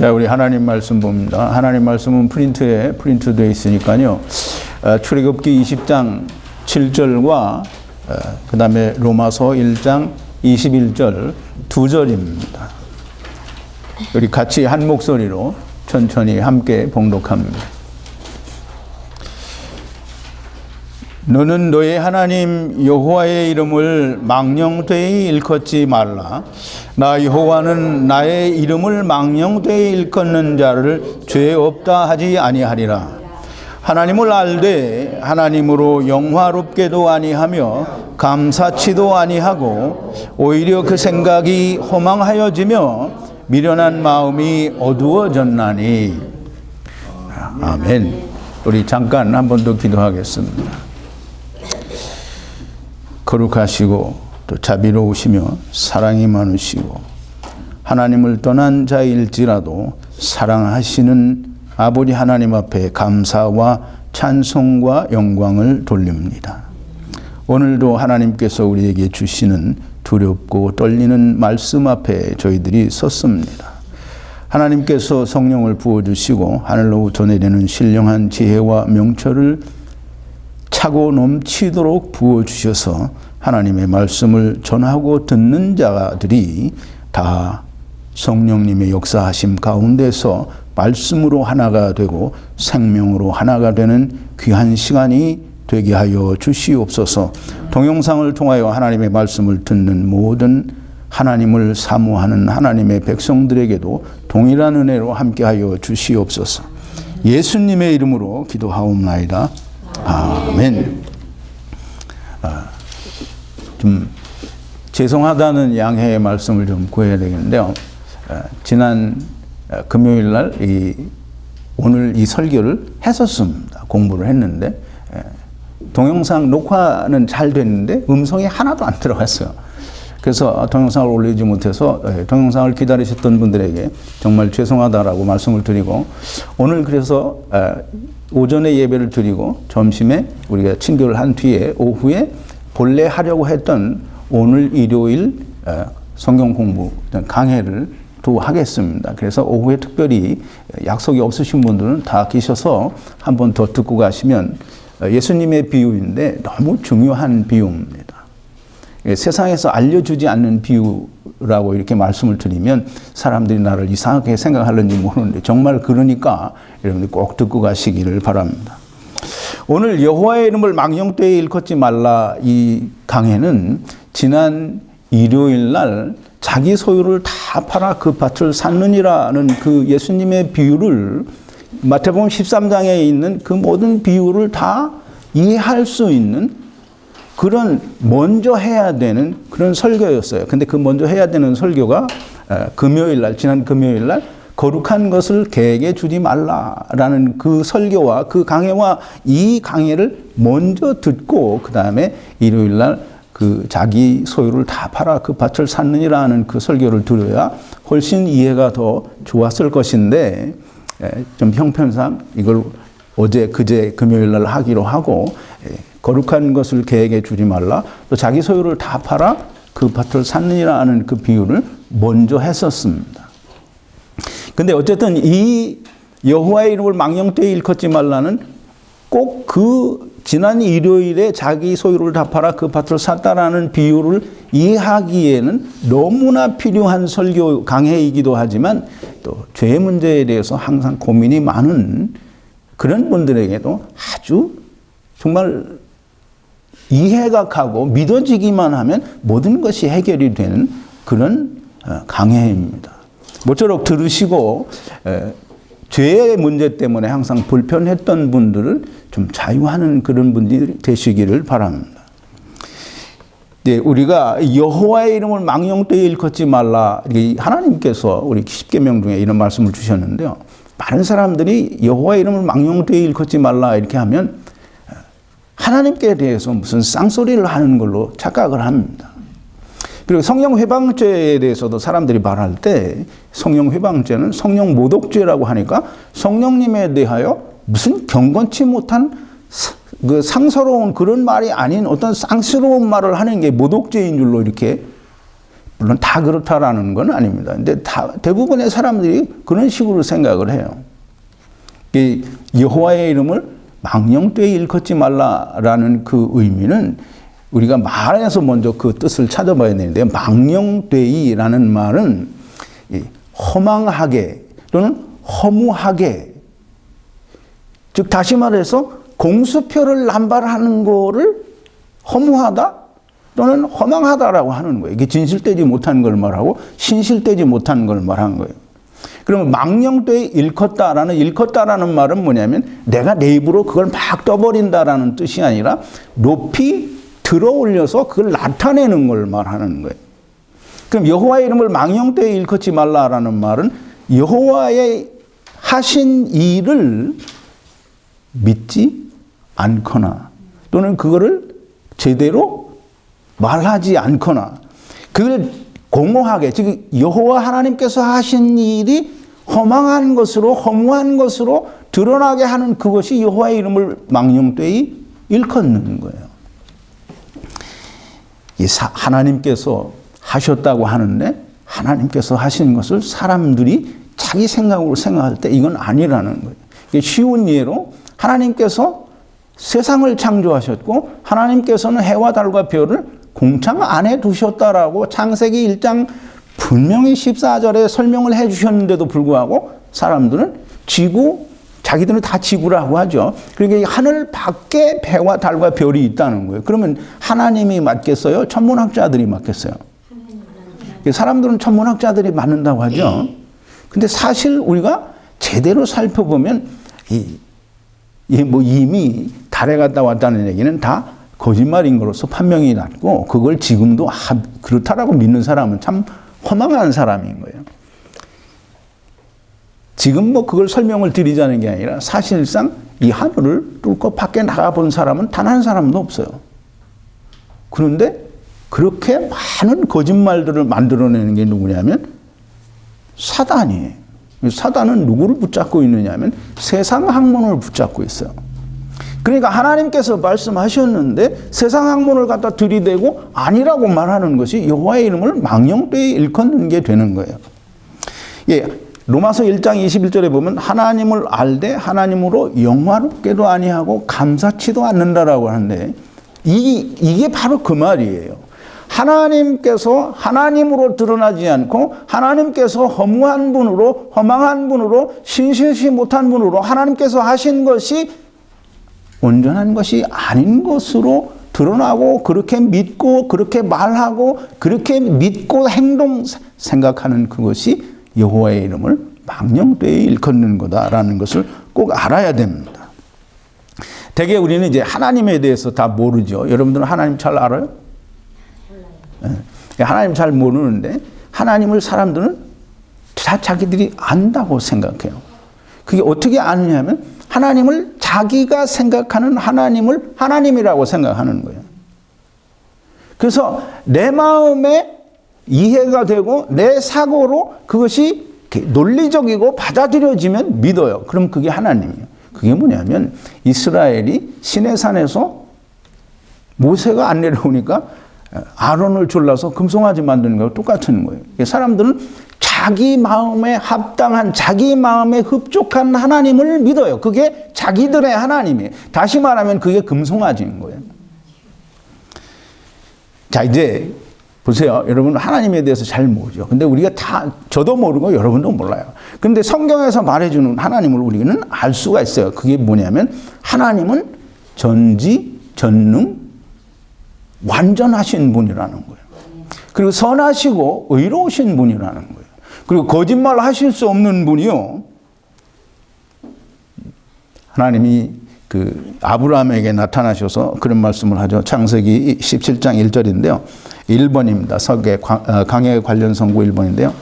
자, 우리 하나님 말씀 봅니다. 하나님 말씀은 프린트되어 있으니까요. 출애굽기 20장 7절과 그 다음에 로마서 1장 21절 두 절입니다. 우리 같이 한 목소리로 천천히 함께 봉독합니다. 너는 너의 하나님 여호와의 이름을 망령되이 일컫지 말라. 나 여호와는 나의 이름을 망령되이 일컫는 자를 죄 없다 하지 아니하리라. 하나님을 알되 하나님으로 영화롭게도 아니하며 감사치도 아니하고 오히려 그 생각이 허망하여지며 미련한 마음이 어두워졌나니. 아멘. 우리 잠깐 한 번 더 기도하겠습니다. 거룩하시고 또 자비로우시며 사랑이 많으시고 하나님을 떠난 자일지라도 사랑하시는 아버지 하나님 앞에 감사와 찬송과 영광을 돌립니다. 오늘도 하나님께서 우리에게 주시는 두렵고 떨리는 말씀 앞에 저희들이 섰습니다. 하나님께서 성령을 부어주시고 하늘로부터 내리는 신령한 지혜와 명철을 차고 넘치도록 부어주셔서 하나님의 말씀을 전하고 듣는 자들이 다 성령님의 역사하심 가운데서 말씀으로 하나가 되고 생명으로 하나가 되는 귀한 시간이 되게 하여 주시옵소서. 동영상을 통하여 하나님의 말씀을 듣는 모든 하나님을 사모하는 하나님의 백성들에게도 동일한 은혜로 함께하여 주시옵소서. 예수님의 이름으로 기도하옵나이다. 아멘. 좀 죄송하다는 양해의 말씀을 좀 구해야 되겠는데요. 지난 금요일 날 오늘 이 설교를 했었습니다. 공부를 했는데 동영상 녹화는 잘 됐는데 음성이 하나도 안 들어갔어요. 그래서 동영상을 올리지 못해서 동영상을 기다리셨던 분들에게 정말 죄송하다라고 말씀을 드리고, 오늘 그래서 오전에 예배를 드리고 점심에 우리가 친교를 한 뒤에 오후에 본래 하려고 했던 오늘 일요일 성경 공부 강해를 또 하겠습니다. 그래서 오후에 특별히 약속이 없으신 분들은 다 계셔서 한 번 더 듣고 가시면, 예수님의 비유인데 너무 중요한 비유입니다. 세상에서 알려주지 않는 비유라고 이렇게 말씀을 드리면 사람들이 나를 이상하게 생각하는지 모르는데 정말 그러니까 여러분들 꼭 듣고 가시기를 바랍니다. 오늘 여호와의 이름을 망령되이 일컫지 말라, 이 강해는 지난 일요일 날 자기 소유를 다 팔아 그 밭을 샀느니라는 그 예수님의 비유를, 마태복음 13장에 있는 그 모든 비유를 다 이해할 수 있는 그런 먼저 해야 되는 그런 설교였어요. 근데 그 먼저 해야 되는 설교가 지난 금요일 날 거룩한 것을 개에게 주지 말라라는 그 설교와 그 강해와 이 강해를 먼저 듣고, 그 다음에 일요일 날 그 자기 소유를 다 팔아 그 밭을 샀느니라는 그 설교를 들어야 훨씬 이해가 더 좋았을 것인데, 좀 형편상 이걸 그제 금요일 날 하기로 하고, 거룩한 것을 개에게 주지 말라, 또 자기 소유를 다 팔아 그 밭을 샀느니라는 그 비유를 먼저 했었습니다. 근데 어쨌든 이 여호와의 이름을 망령되이 일컫지 말라는 꼭 그 지난 일요일에 자기 소유를 다 팔아 그 밭을 샀다라는 비유를 이해하기에는 너무나 필요한 설교 강해이기도 하지만, 또 죄 문제에 대해서 항상 고민이 많은 그런 분들에게도 아주 정말 이해가 가고 믿어지기만 하면 모든 것이 해결이 되는 그런 강해입니다. 모쪼록 들으시고 죄의 문제 때문에 항상 불편했던 분들은 좀 자유하는 그런 분들이 되시기를 바랍니다. 네, 우리가 여호와의 이름을 망령되이 일컫지 말라, 하나님께서 우리 10계명 중에 이런 말씀을 주셨는데요. 많은 사람들이 여호와의 이름을 망령되이 일컫지 말라 이렇게 하면 하나님께 대해서 무슨 쌍소리를 하는 걸로 착각을 합니다. 그리고 성령 회방죄에 대해서도 사람들이 말할 때 성령 회방죄는 성령 모독죄라고 하니까 성령님에 대하여 무슨 경건치 못한 그 상서로운 그런 말이 아닌 어떤 쌍스러운 말을 하는 게 모독죄인 줄로 이렇게 물론 다 그렇다라는 건 아닙니다. 근데 대부분의 사람들이 그런 식으로 생각을 해요. 이 여호와의 이름을 망령되이 일컫지 말라라는 그 의미는 우리가 말에서 먼저 그 뜻을 찾아봐야 되는데, 망령되이라는 말은 허망하게 또는 허무하게, 즉 다시 말해서 공수표를 남발하는 거를 허무하다 또는 허망하다라고 하는 거예요. 이게 진실되지 못한 걸 말하고 신실되지 못한 걸 말한 거예요. 그러면 망령되이 일컫다라는 말은 뭐냐면 내가 내 입으로 그걸 막 떠버린다라는 뜻이 아니라 높이 들어 올려서 그걸 나타내는 걸 말하는 거예요. 그럼 여호와의 이름을 망령되이 일컫지 말라라는 말은 여호와의 하신 일을 믿지 않거나 또는 그거를 제대로 말하지 않거나 그걸 공허하게, 즉 여호와 하나님께서 하신 일이 허망한 것으로 허무한 것으로 드러나게 하는 그것이 여호와의 이름을 망령되이 일컫는 거예요. 하나님께서 하셨다고 하는데 하나님께서 하신 것을 사람들이 자기 생각으로 생각할 때 이건 아니라는 거예요. 쉬운 예로 하나님께서 세상을 창조하셨고 하나님께서는 해와 달과 별을 공창 안에 두셨다라고 창세기 1장 분명히 14절에 설명을 해 주셨는데도 불구하고 사람들은 지구, 자기들은 다 지구라고 하죠. 그러니까 하늘 밖에 해와 달과 별이 있다는 거예요. 그러면 하나님이 맞겠어요? 천문학자들이 맞겠어요? 사람들은 천문학자들이 맞는다고 하죠. 근데 사실 우리가 제대로 살펴보면 이미 달에 갔다 왔다는 얘기는 다 거짓말인 것으로 판명이 났고 그걸 지금도 그렇다라고 믿는 사람은 참 허망한 사람인 거예요. 지금 그걸 설명을 드리자는 게 아니라 사실상 이 하늘을 뚫고 밖에 나가본 사람은 단 한 사람도 없어요. 그런데 그렇게 많은 거짓말들을 만들어내는 게 누구냐면 사단이에요. 사단은 누구를 붙잡고 있느냐면 세상 학문을 붙잡고 있어요. 그러니까 하나님께서 말씀하셨는데 세상 학문을 갖다 들이대고 아니라고 말하는 것이 여호와의 이름을 망령되이 일컫는 게 되는 거예요. 로마서 1장 21절에 보면 하나님을 알되 하나님으로 영화롭게도 아니하고 감사치도 않는다라고 하는데 이게 바로 그 말이에요. 하나님께서 하나님으로 드러나지 않고 하나님께서 허무한 분으로 허망한 분으로 신실치 못한 분으로 하나님께서 하신 것이 온전한 것이 아닌 것으로 드러나고 그렇게 믿고 그렇게 말하고 그렇게 믿고 생각하는 그것이 여호와의 이름을 망령되이 일컫는 거다라는 것을 꼭 알아야 됩니다. 대개 우리는 이제 하나님에 대해서 다 모르죠. 여러분들은 하나님 잘 알아요? 하나님 잘 모르는데 하나님을 사람들은 다 자기들이 안다고 생각해요. 그게 어떻게 아느냐면 하나님을 자기가 생각하는 하나님을 하나님이라고 생각하는 거예요. 그래서 내 마음에 이해가 되고 내 사고로 그것이 논리적이고 받아들여지면 믿어요. 그럼 그게 하나님이에요. 그게 뭐냐면 이스라엘이 시내산에서 모세가 안 내려오니까 아론을 졸라서 금송아지 만드는 거랑 똑같은 거예요. 사람들은 자기 마음에 합당한 자기 마음에 흡족한 하나님을 믿어요. 그게 자기들의 하나님이에요. 다시 말하면 그게 금송아지인 거예요. 자, 이제 보세요. 여러분 하나님에 대해서 잘 모르죠. 근데 우리가 저도 모르고 여러분도 몰라요. 근데 성경에서 말해주는 하나님을 우리는 알 수가 있어요. 그게 뭐냐면 하나님은 전지전능 완전하신 분이라는 거예요. 그리고 선하시고 의로우신 분이라는 거예요. 그리고 거짓말 하실 수 없는 분이요. 하나님이 아브라함에게 나타나셔서 그런 말씀을 하죠. 창세기 17장 1절인데요. 1번입니다. 강해 관련 성구 1번인데요.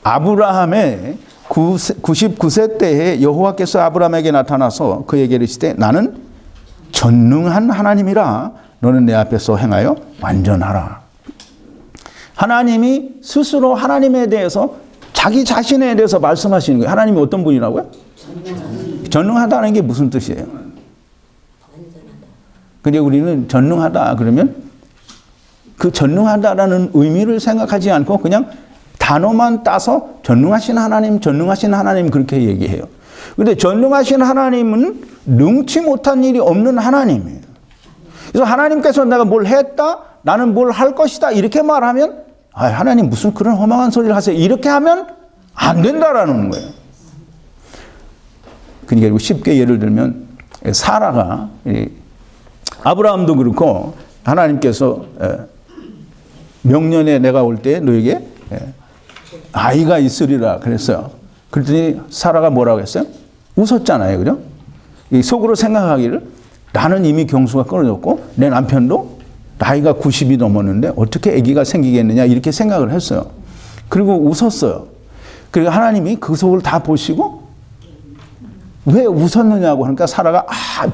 아브라함의 99세 때에 여호와께서 아브라함에게 나타나서 그에게 이르시되 나는 전능한 하나님이라 너는 내 앞에서 행하여 완전하라. 하나님이 스스로 하나님에 대해서 자기 자신에 대해서 말씀하시는 거예요. 하나님이 어떤 분이라고요? 전능하다는 게 무슨 뜻이에요? 근데 우리는 전능하다 그러면 그 전능하다라는 의미를 생각하지 않고 그냥 단어만 따서 전능하신 하나님, 전능하신 하나님 그렇게 얘기해요. 근데 전능하신 하나님은 능치 못한 일이 없는 하나님이에요. 그래서 하나님께서 내가 뭘 했다, 나는 뭘 할 것이다 이렇게 말하면 하나님 무슨 그런 허망한 소리를 하세요. 이렇게 하면 안 된다라는 거예요. 그러니까 쉽게 예를 들면 사라가 아브라함도 그렇고 하나님께서 명년에 내가 올 때 너에게 아이가 있으리라 그랬어요. 그랬더니 사라가 뭐라고 했어요? 웃었잖아요. 그죠? 속으로 생각하기를 나는 이미 경수가 끊어졌고 내 남편도 나이가 90이 넘었는데 어떻게 아기가 생기겠느냐 이렇게 생각을 했어요. 그리고 웃었어요. 그리고 하나님이 그 속을 다 보시고 왜 웃었느냐고 하니까 사라가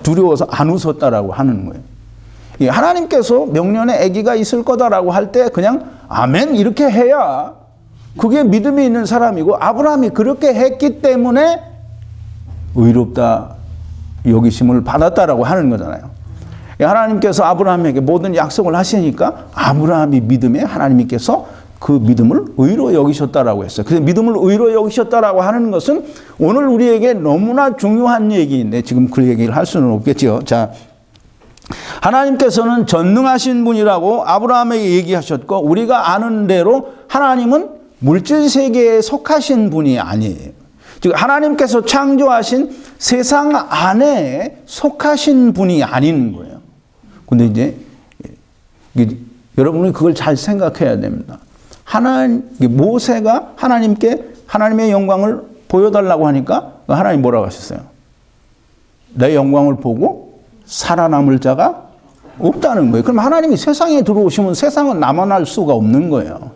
두려워서 안 웃었다라고 하는 거예요. 하나님께서 명년에 아기가 있을 거다라고 할 때 그냥 아멘 이렇게 해야 그게 믿음이 있는 사람이고 아브라함이 그렇게 했기 때문에 의롭다 여기심을 받았다라고 하는 거잖아요. 하나님께서 아브라함에게 모든 약속을 하시니까 아브라함이 믿음에 하나님께서 그 믿음을 의로 여기셨다라고 했어요. 그래서 믿음을 의로 여기셨다라고 하는 것은 오늘 우리에게 너무나 중요한 얘기인데 지금 그 얘기를 할 수는 없겠죠. 자, 하나님께서는 전능하신 분이라고 아브라함에게 얘기하셨고 우리가 아는 대로 하나님은 물질 세계에 속하신 분이 아니에요. 즉 하나님께서 창조하신 세상 안에 속하신 분이 아닌 거예요. 근데 이제 여러분이 그걸 잘 생각해야 됩니다. 모세가 하나님께 하나님의 영광을 보여달라고 하니까 하나님 뭐라고 하셨어요? 내 영광을 보고 살아남을 자가 없다는 거예요. 그럼 하나님이 세상에 들어오시면 세상은 남아날 수가 없는 거예요.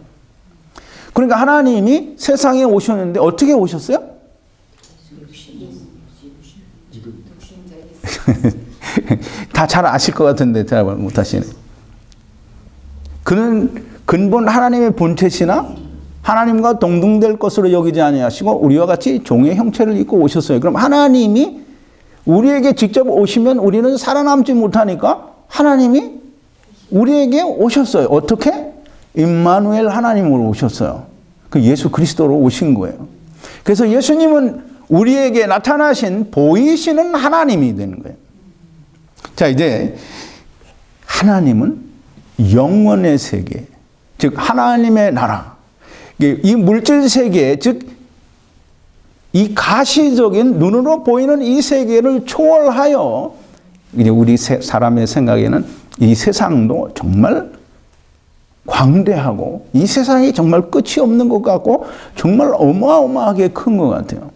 그러니까 하나님이 세상에 오셨는데 어떻게 오셨어요? 다 잘 아실 것 같은데 잘 못하시네. 그는 근본 하나님의 본체시나 하나님과 동등될 것으로 여기지 아니하시고 우리와 같이 종의 형체를 입고 오셨어요. 그럼 하나님이 우리에게 직접 오시면 우리는 살아남지 못하니까 하나님이 우리에게 오셨어요. 어떻게? 임마누엘 하나님으로 오셨어요. 그 예수 그리스도로 오신 거예요. 그래서 예수님은 우리에게 나타나신 보이시는 하나님이 되는 거예요. 자, 이제 하나님은 영원의 세계, 즉 하나님의 나라, 이 물질 세계, 즉 이 가시적인 눈으로 보이는 이 세계를 초월하여 이제 우리 사람의 생각에는 이 세상도 정말 광대하고 이 세상이 정말 끝이 없는 것 같고 정말 어마어마하게 큰 것 같아요.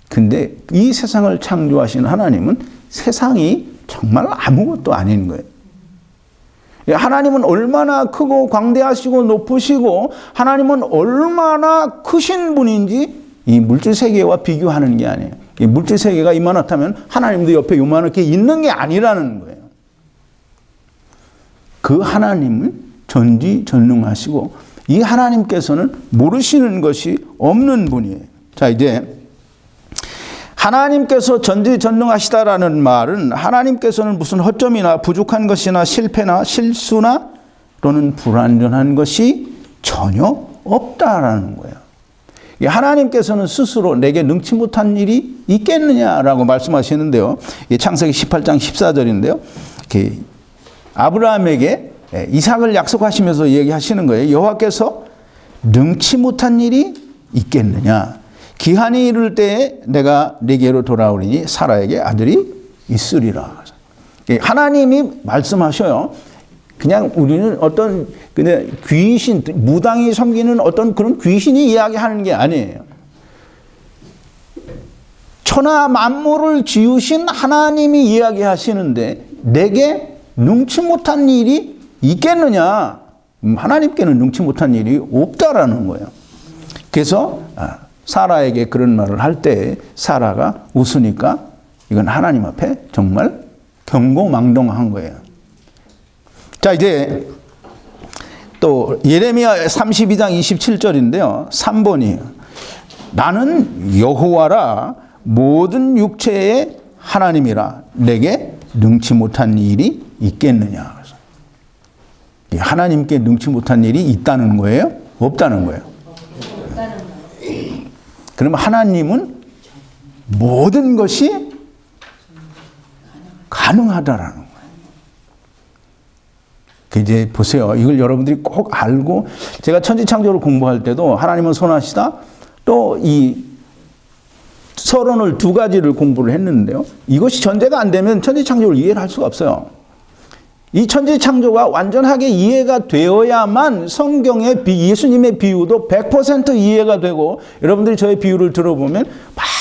근데 이 세상을 창조하신 하나님은 세상이 정말 아무것도 아닌 거예요. 하나님은 얼마나 크고 광대하시고 높으시고 하나님은 얼마나 크신 분인지 이 물질 세계와 비교하는 게 아니에요. 이 물질 세계가 이만하다면 하나님도 옆에 요만하게 있는 게 아니라는 거예요. 그 하나님은 전지전능하시고 이 하나님께서는 모르시는 것이 없는 분이에요. 자, 이제 하나님께서 전지전능하시다라는 말은 하나님께서는 무슨 허점이나 부족한 것이나 실패나 실수나 또는 불완전한 것이 전혀 없다라는 거예요. 하나님께서는 스스로 내게 능치 못한 일이 있겠느냐라고 말씀하시는데요. 창세기 18장 14절인데요. 아브라함에게 이삭을 약속하시면서 얘기하시는 거예요. 여호와께서 능치 못한 일이 있겠느냐. 기한이 이를 때에 내가 네게로 돌아오리니 사라에게 아들이 있으리라. 하나님이 말씀하셔요. 그냥 우리는 어떤 그냥 귀신, 무당이 섬기는 어떤 그런 귀신이 이야기하는 게 아니에요. 천하 만물을 지으신 하나님이 이야기하시는데 내게 능치 못한 일이 있겠느냐? 하나님께는 능치 못한 일이 없다라는 거예요. 그래서 사라에게 그런 말을 할 때 사라가 웃으니까 이건 하나님 앞에 정말 경고망동한 거예요. 자, 이제 또 예레미야 32장 27절인데요. 3번이에요. 나는 여호와라 모든 육체의 하나님이라 내게 능치 못한 일이 있겠느냐. 하나님께 능치 못한 일이 있다는 거예요? 없다는 거예요? 그러면 하나님은 모든 것이 가능하다라는 거예요. 이제 보세요. 이걸 여러분들이 꼭 알고, 제가 천지창조를 공부할 때도 하나님은 선하시다, 또 이 서론을 두 가지를 공부를 했는데요. 이것이 전제가 안 되면 천지창조를 이해를 할 수가 없어요. 이 천지창조가 완전하게 이해가 되어야만 성경의 예수님의 비유도 100% 이해가 되고, 여러분들이 저의 비유를 들어보면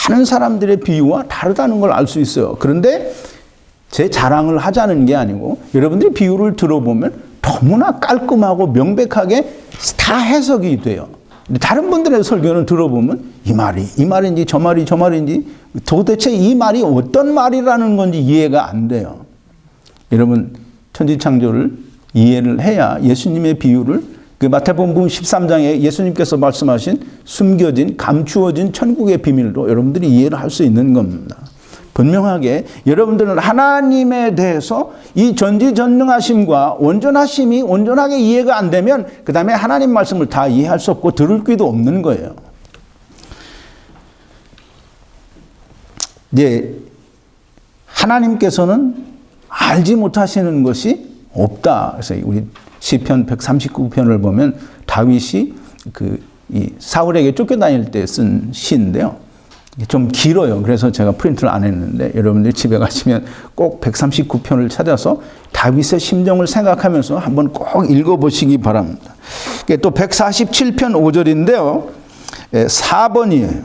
많은 사람들의 비유와 다르다는 걸 알 수 있어요. 그런데 제 자랑을 하자는 게 아니고, 여러분들이 비유를 들어보면 너무나 깔끔하고 명백하게 다 해석이 돼요. 다른 분들의 설교는 들어보면 이 말인지 저 말인지 도대체 이 말이 어떤 말이라는 건지 이해가 안 돼요. 여러분, 천지창조를 이해를 해야 예수님의 비유를, 그 마태복음 13장에 예수님께서 말씀하신 숨겨진, 감추어진 천국의 비밀도 여러분들이 이해를 할 수 있는 겁니다. 분명하게 여러분들은 하나님에 대해서 이 전지전능하심과 온전하심이 온전하게 이해가 안 되면 그 다음에 하나님 말씀을 다 이해할 수 없고 들을 귀도 없는 거예요. 이제 하나님께서는 알지 못하시는 것이 없다. 그래서 우리 시편 139편을 보면 다윗이 이 사울에게 쫓겨다닐 때 쓴 시인데요. 좀 길어요. 그래서 제가 프린트를 안 했는데 여러분들이 집에 가시면 꼭 139편을 찾아서 다윗의 심정을 생각하면서 한번 꼭 읽어보시기 바랍니다. 또 147편 5절인데요. 4번이에요.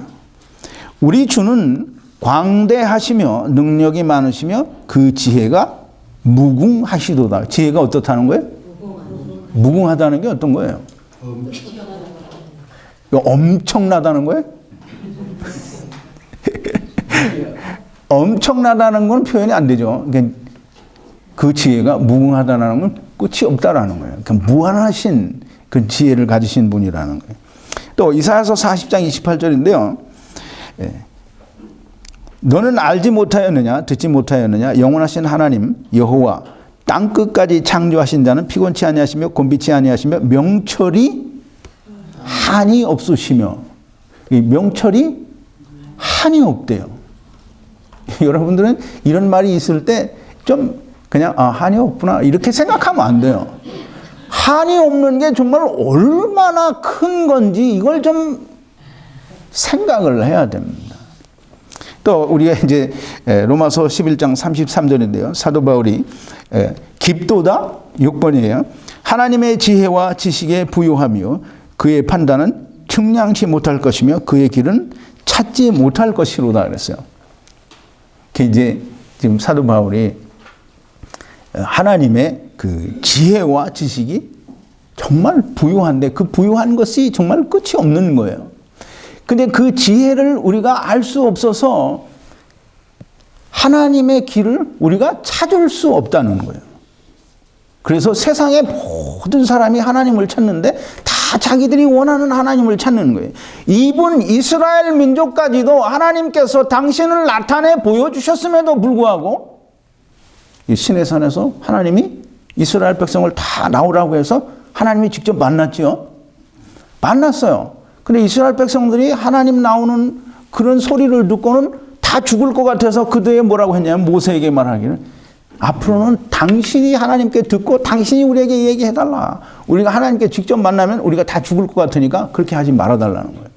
우리 주는 광대하시며 능력이 많으시며 그 지혜가 무궁하시도다. 지혜가 어떻다는 거예요? 무궁하다는 게 어떤 거예요? 엄청나다는 거예요? 엄청나다는 건 표현이 안 되죠. 그러니까 그 지혜가 무궁하다는 건 끝이 없다라는 거예요. 그러니까 무한하신 그 지혜를 가지신 분이라는 거예요. 또 이사야서 40장 28절인데요. 너는 알지 못하였느냐, 듣지 못하였느냐, 영원하신 하나님 여호와 땅 끝까지 창조하신 자는 피곤치 아니하시며 곤비치 아니하시며 명철이 한이 없으시며, 이 명철이 한이 없대요. 여러분들은 이런 말이 있을 때 좀 그냥 한이 없구나 이렇게 생각하면 안 돼요. 한이 없는 게 정말 얼마나 큰 건지 이걸 좀 생각을 해야 됩니다. 또 우리가 이제 로마서 11장 33절인데요. 사도 바울이 깊도다 6번이에요. 하나님의 지혜와 지식에 부유하며 그의 판단은 측량치 못할 것이며 그의 길은 찾지 못할 것이로다 그랬어요. 이제 지금 사도 바울이 하나님의 그 지혜와 지식이 정말 부유한데 그 부유한 것이 정말 끝이 없는 거예요. 근데 그 지혜를 우리가 알 수 없어서 하나님의 길을 우리가 찾을 수 없다는 거예요. 그래서 세상의 모든 사람이 하나님을 찾는데 다 자기들이 원하는 하나님을 찾는 거예요. 이분 이스라엘 민족까지도 하나님께서 당신을 나타내 보여주셨음에도 불구하고 이 시내산에서 하나님이 이스라엘 백성을 다 나오라고 해서 하나님이 직접 만났지요. 만났어요. 근데 이스라엘 백성들이 하나님 나오는 그런 소리를 듣고는 다 죽을 것 같아서 그들에게 뭐라고 했냐면 모세에게 말하기를 앞으로는 당신이 하나님께 듣고 당신이 우리에게 얘기해달라. 우리가 하나님께 직접 만나면 우리가 다 죽을 것 같으니까 그렇게 하지 말아달라는 거예요.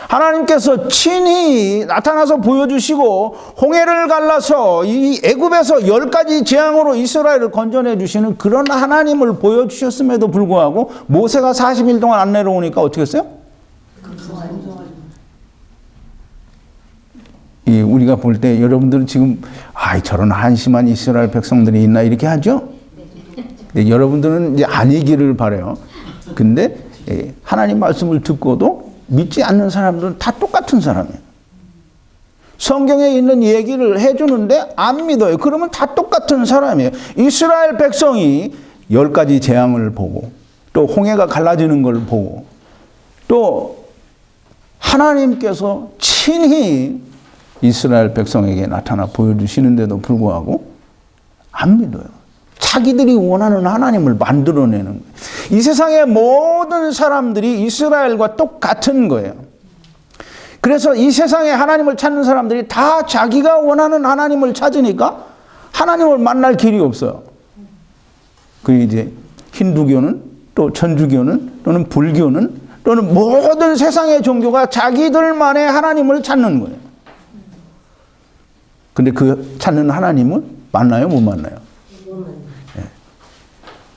하나님께서 친히 나타나서 보여주시고 홍해를 갈라서 이 애굽에서 10가지 재앙으로 이스라엘을 건져내 주시는 그런 하나님을 보여주셨음에도 불구하고 모세가 40일 동안 안 내려오니까 어떻게 했어요? 우리가 볼 때 여러분들은 지금 저런 한심한 이스라엘 백성들이 있나 이렇게 하죠. 근데 여러분들은 이제 아니기를 바라요. 근데 하나님 말씀을 듣고도 믿지 않는 사람들은 다 똑같은 사람이에요. 성경에 있는 얘기를 해주는데 안 믿어요. 그러면 다 똑같은 사람이에요. 이스라엘 백성이 10가지 재앙을 보고 또 홍해가 갈라지는 걸 보고 또 하나님께서 친히 이스라엘 백성에게 나타나 보여주시는데도 불구하고 안 믿어요. 자기들이 원하는 하나님을 만들어내는 거예요. 이 세상의 모든 사람들이 이스라엘과 똑같은 거예요. 그래서 이 세상에 하나님을 찾는 사람들이 다 자기가 원하는 하나님을 찾으니까 하나님을 만날 길이 없어요. 그 이제 힌두교는 또 천주교는 또는 불교는 또는 모든 세상의 종교가 자기들만의 하나님을 찾는 거예요. 근데 그 찾는 하나님을 만나요, 못 만나요? 네.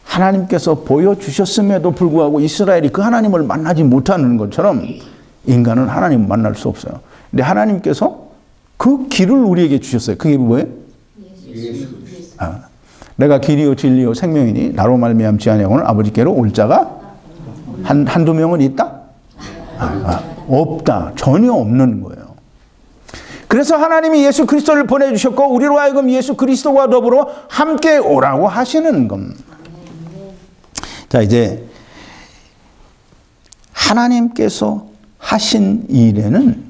하나님께서 보여주셨음에도 불구하고 이스라엘이 그 하나님을 만나지 못하는 것처럼 인간은 하나님을 만날 수 없어요. 근데 하나님께서 그 길을 우리에게 주셨어요. 그게 뭐예요? 내가 길이요 진리요 생명이니 나로 말미암지 아니하고는 아버지께로 올 자가 한두 명은 있다? 없다. 전혀 없는 거예요. 그래서 하나님이 예수 그리스도를 보내주셨고 우리로 하여금 예수 그리스도와 더불어 함께 오라고 하시는 겁니다. 자, 이제 하나님께서 하신 일에는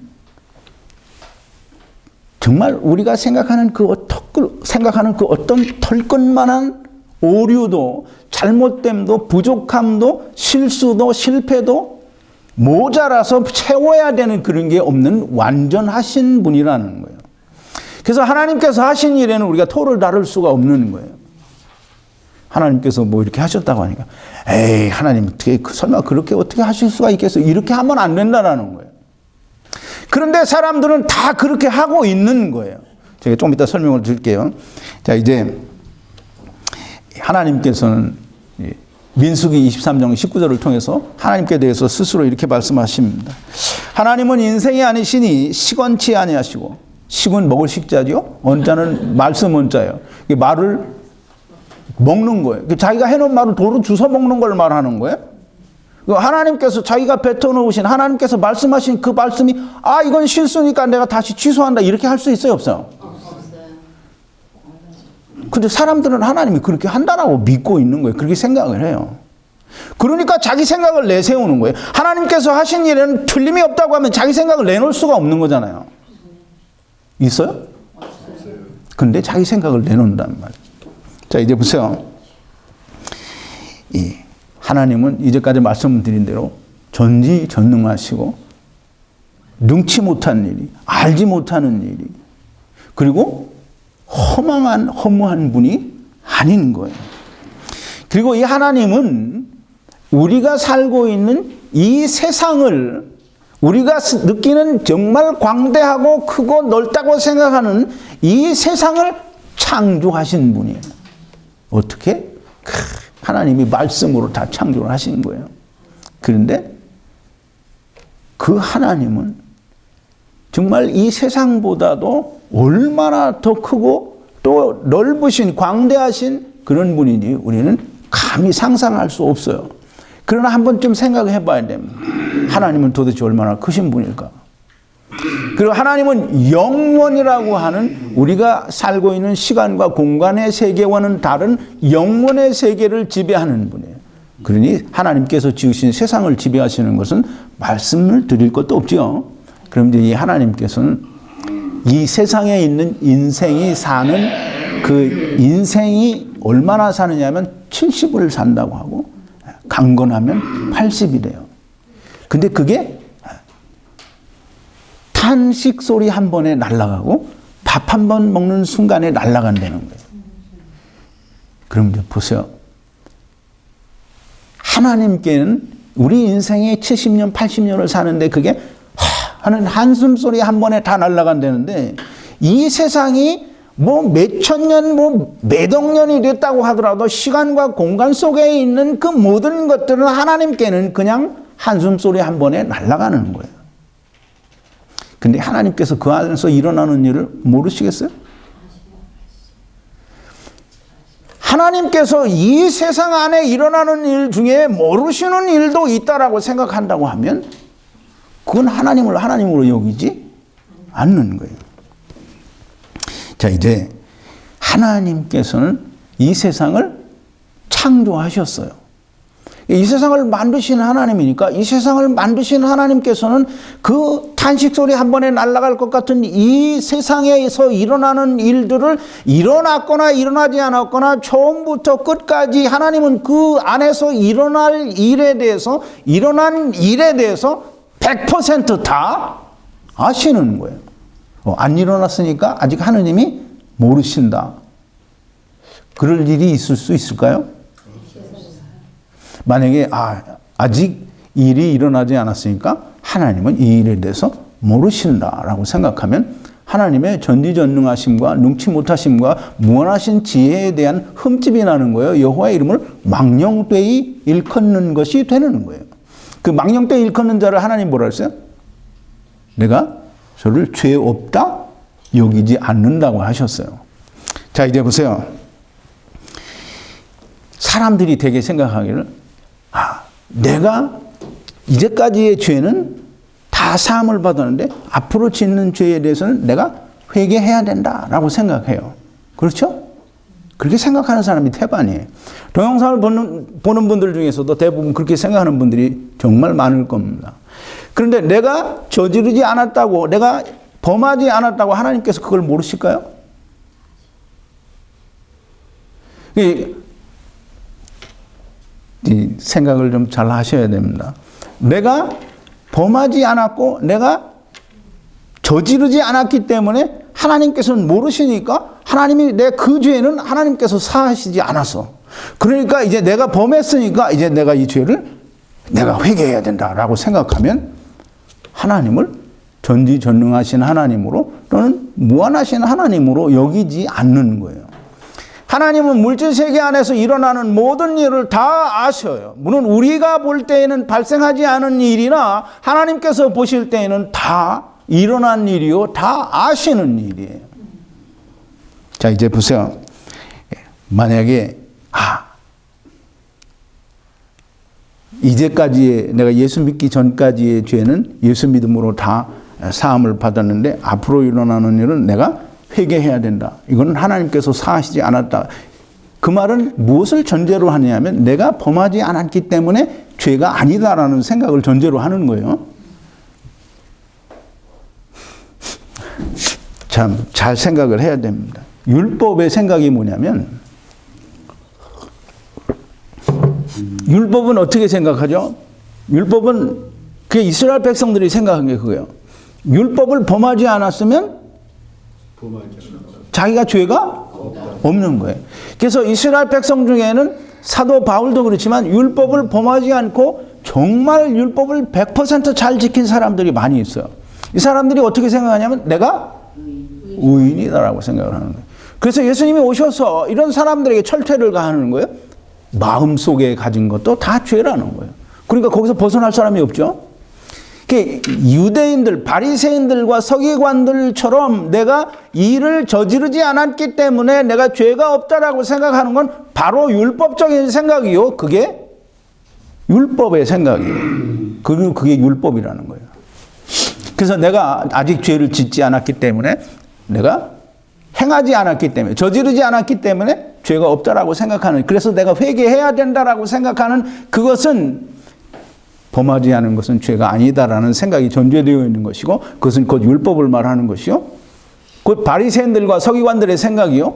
정말 우리가 생각하는 그 어떤 털끝만한 오류도 잘못됨도 부족함도 실수도 실패도 모자라서 채워야 되는 그런 게 없는 완전하신 분이라는 거예요. 그래서 하나님께서 하신 일에는 우리가 토를 다룰 수가 없는 거예요. 하나님께서 뭐 이렇게 하셨다고 하니까 에이 하나님 어떻게 설마 그렇게 어떻게 하실 수가 있겠어요? 이렇게 하면 안 된다라는 거예요. 그런데 사람들은 다 그렇게 하고 있는 거예요. 제가 좀 이따 설명을 드릴게요. 자, 이제 하나님께서는 민수기 23장 19절을 통해서 하나님께 대해서 스스로 이렇게 말씀하십니다. 하나님은 인생이 아니시니 식원치 아니하시고, 식은 먹을 식자죠. 원자는 말씀 원자예요. 말을 먹는 거예요. 자기가 해놓은 말을 도로 주워 먹는 걸 말하는 거예요. 하나님께서 자기가 뱉어놓으신 하나님께서 말씀하신 그 말씀이 이건 실수니까 내가 다시 취소한다 이렇게 할 수 있어요, 없어요? 근데 사람들은 하나님이 그렇게 한다라고 믿고 있는 거예요. 그렇게 생각을 해요. 그러니까 자기 생각을 내세우는 거예요. 하나님께서 하신 일에는 틀림이 없다고 하면 자기 생각을 내놓을 수가 없는 거잖아요. 있어요? 근데 자기 생각을 내놓는단 말이에요. 자, 이제 보세요. 하나님은 이제까지 말씀드린 대로 전지전능하시고 능치 못한 일이, 알지 못하는 일이, 그리고 허무한 분이 아닌 거예요. 그리고 이 하나님은 우리가 살고 있는 이 세상을 우리가 느끼는 정말 광대하고 크고 넓다고 생각하는 이 세상을 창조하신 분이에요. 어떻게? 하나님이 말씀으로 다 창조를 하신 거예요. 그런데 그 하나님은 정말 이 세상보다도 얼마나 더 크고 또 넓으신 광대하신 그런 분이니 우리는 감히 상상할 수 없어요. 그러나 한 번쯤 생각해 봐야 됩니다. 하나님은 도대체 얼마나 크신 분일까? 그리고 하나님은 영원이라고 하는 우리가 살고 있는 시간과 공간의 세계와는 다른 영원의 세계를 지배하는 분이에요. 그러니 하나님께서 지으신 세상을 지배하시는 것은 말씀을 드릴 것도 없죠. 그럼 이제 이 하나님께서는 이 세상에 있는 인생이 사는 그 인생이 얼마나 사느냐면 70을 산다고 하고 강건하면 80이래요. 근데 그게 탄식 소리 한 번에 날아가고 밥 한 번 먹는 순간에 날아간다는 거예요. 그럼 이제 보세요. 하나님께는 우리 인생에 70년, 80년을 사는데 그게 하는 한숨 소리 한 번에 다 날아간다는데 이 세상이 뭐 몇천 년, 뭐 몇억 년이 됐다고 하더라도 시간과 공간 속에 있는 그 모든 것들은 하나님께는 그냥 한숨 소리 한 번에 날아가는 거예요. 근데 하나님께서 그 안에서 일어나는 일을 모르시겠어요? 하나님께서 이 세상 안에 일어나는 일 중에 모르시는 일도 있다라고 생각한다고 하면 그건 하나님을 하나님으로 여기지 않는 거예요. 자, 이제 하나님께서는 이 세상을 창조하셨어요. 이 세상을 만드신 하나님이니까 이 세상을 만드신 하나님께서는 그 탄식 소리 한 번에 날아갈 것 같은 이 세상에서 일어나는 일들을 일어났거나 일어나지 않았거나 처음부터 끝까지 하나님은 그 안에서 일어난 일에 대해서 100%다 아시는 거예요. 안 일어났으니까 아직 하나님이 모르신다. 그럴 일이 있을 수 있을까요? 만약에 아직 일이 일어나지 않았으니까 하나님은 이 일에 대해서 모르신다라고 생각하면 하나님의 전지전능하심과 능치 못하심과 무한하신 지혜에 대한 흠집이 나는 거예요. 여호와의 이름을 망령되이 일컫는 것이 되는 거예요. 그 망령되이 일컫는 자를 하나님 뭐라 했어요? 내가 저를 죄 없다 여기지 않는다고 하셨어요. 자, 이제 보세요. 사람들이 되게 생각하기를 내가 이제까지의 죄는 다 사함을 받았는데 앞으로 짓는 죄에 대해서는 내가 회개해야 된다라고 생각해요. 그렇죠? 그렇게 생각하는 사람이 태반이에요. 동영상을 보는 분들 중에서도 대부분 그렇게 생각하는 분들이 정말 많을 겁니다. 그런데 내가 저지르지 않았다고, 내가 범하지 않았다고 하나님께서 그걸 모르실까요? 이 생각을 좀 잘 하셔야 됩니다. 내가 범하지 않았고 내가 저지르지 않았기 때문에 하나님께서는 모르시니까 하나님이 내 그 죄는 하나님께서 사하시지 않았어. 그러니까 이제 내가 범했으니까 이제 내가 이 죄를 내가 회개해야 된다라고 생각하면 하나님을 전지전능하신 하나님으로 또는 무한하신 하나님으로 여기지 않는 거예요. 하나님은 물질세계 안에서 일어나는 모든 일을 다 아셔요. 물론 우리가 볼 때에는 발생하지 않은 일이나 하나님께서 보실 때에는 다 일어난 일이요, 다 아시는 일이에요. 자, 이제 보세요. 만약에 이제까지의 내가 예수 믿기 전까지의 죄는 예수 믿음으로 다 사함을 받았는데 앞으로 일어나는 일은 내가 회개해야 된다. 이거는 하나님께서 사하시지 않았다. 그 말은 무엇을 전제로 하냐면 내가 범하지 않았기 때문에 죄가 아니다라는 생각을 전제로 하는 거예요. 참 잘 생각을 해야 됩니다. 율법의 생각이 뭐냐면 율법은 어떻게 생각하죠? 율법은 그 이스라엘 백성들이 생각한 게 그거예요. 율법을 범하지 않았으면 자기가 죄가 없는 거예요. 그래서 이스라엘 백성 중에는 사도 바울도 그렇지만 율법을 범하지 않고 정말 율법을 100% 잘 지킨 사람들이 많이 있어요. 이 사람들이 어떻게 생각하냐면 내가 의인이다라고 생각을 하는 거예요. 그래서 예수님이 오셔서 이런 사람들에게 철퇴를 가하는 거예요. 마음속에 가진 것도 다 죄라는 거예요. 그러니까 거기서 벗어날 사람이 없죠. 유대인들, 바리새인들과 서기관들처럼 내가 일을 저지르지 않았기 때문에 내가 죄가 없다라고 생각하는 건 바로 율법적인 생각이요. 그게 율법의 생각이에요. 그리고 그게 율법이라는 거예요. 그래서 내가 아직 죄를 짓지 않았기 때문에 내가 행하지 않았기 때문에 저지르지 않았기 때문에 죄가 없다라고 생각하는, 그래서 내가 회개해야 된다라고 생각하는 그것은 범하지 않은 것은 죄가 아니다라는 생각이 전제되어 있는 것이고 그것은 곧 율법을 말하는 것이요. 곧 바리새인들과 서기관들의 생각이요.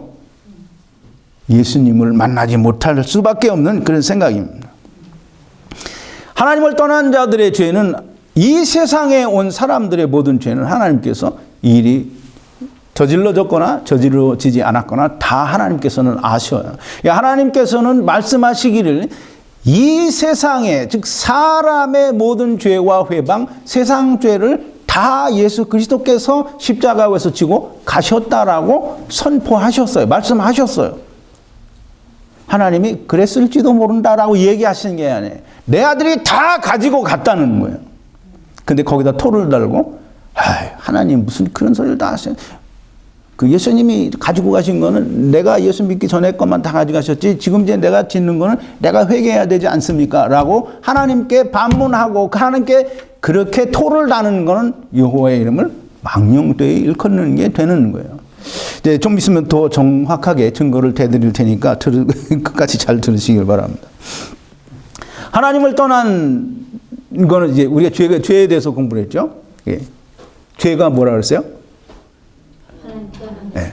예수님을 만나지 못할 수밖에 없는 그런 생각입니다. 하나님을 떠난 자들의 죄는 이 세상에 온 사람들의 모든 죄는 하나님께서 이 일이 저질러졌거나 저질러지지 않았거나 다 하나님께서는 아셔요. 하나님께서는 말씀하시기를 이 세상에, 즉 사람의 모든 죄와 회방, 세상 죄를 다 예수 그리스도께서 십자가에서 지고 가셨다라고 선포하셨어요. 말씀하셨어요. 하나님이 그랬을지도 모른다라고 얘기하시는 게 아니에요. 내 아들이 다 가지고 갔다는 거예요. 근데 거기다 토를 달고 하나님 무슨 그런 소리를 다 하세요. 그 예수님이 가지고 가신 거는 내가 예수 믿기 전에 것만 다 가져가셨지 지금 이제 내가 짓는 거는 내가 회개해야 되지 않습니까? 라고 하나님께 반문하고 하나님께 그렇게 토를 다는 거는 여호와의 이름을 망령되이 일컫는 게 되는 거예요. 이제 좀 있으면 더 정확하게 증거를 대드릴 테니까 끝까지 잘 들으시길 바랍니다. 하나님을 떠난 거는 이제 우리가 죄에 대해서 공부를 했죠. 예. 죄가 뭐라 그랬어요? 네.